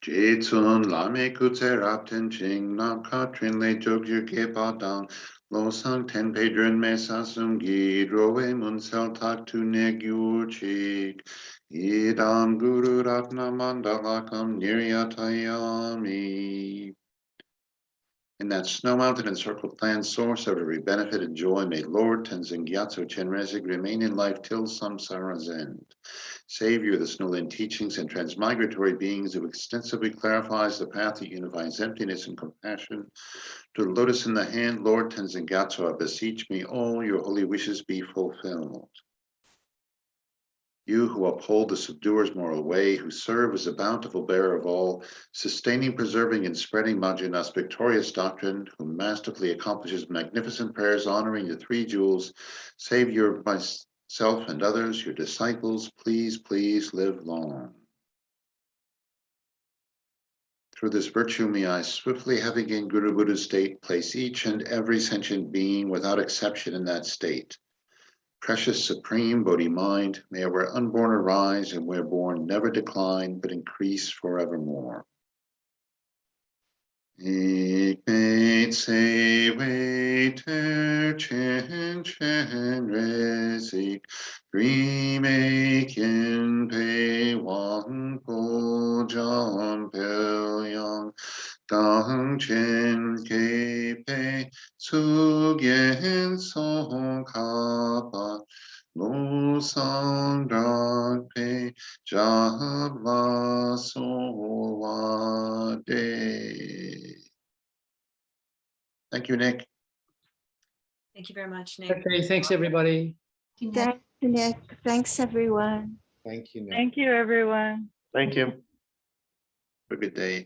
jitsun la me kutse rap ten ching nam ka trin le jok ju ke pa dang lo sang ten pedren me sa sum gi rowe mun sel tak tu ne gyu chik idam guru ratna mandalakam niryatayami. In that snow mountain encircled plan source of every benefit and joy, may Lord Tenzin Gyatso Chenrezig remain in life till samsara's end. Savior of the snowland teachings and transmigratory beings who extensively clarifies the path that unifies emptiness and compassion. To the lotus in the hand, Lord Tenzin Gyatso, I beseech me, all your holy wishes be fulfilled. You who uphold the subduer's moral way, who serve as a bountiful bearer of all, sustaining, preserving, and spreading Majjhima's victorious doctrine, who masterfully accomplishes magnificent prayers honoring the three jewels, Savior of myself and others, your disciples, please, please live long. Through this virtue, may I swiftly, having gained Guru Buddha's state, place each and every sentient being without exception in that state. Precious supreme Bodhi mind, may where unborn arise and where born never decline, but increase forevermore. Ik weet se waiter chen chen rezik, remake in pei wang po jam pel yang, dang chen ke pei su gen song ka pa, lo sang dang pei jab la so wa de. Thank you, Nick. Thank you very much, Nick. Okay, thanks everybody. Thanks, Nick. Thanks, everyone. Thank you, Nick. Thank you, everyone. Thank you. Have a good day.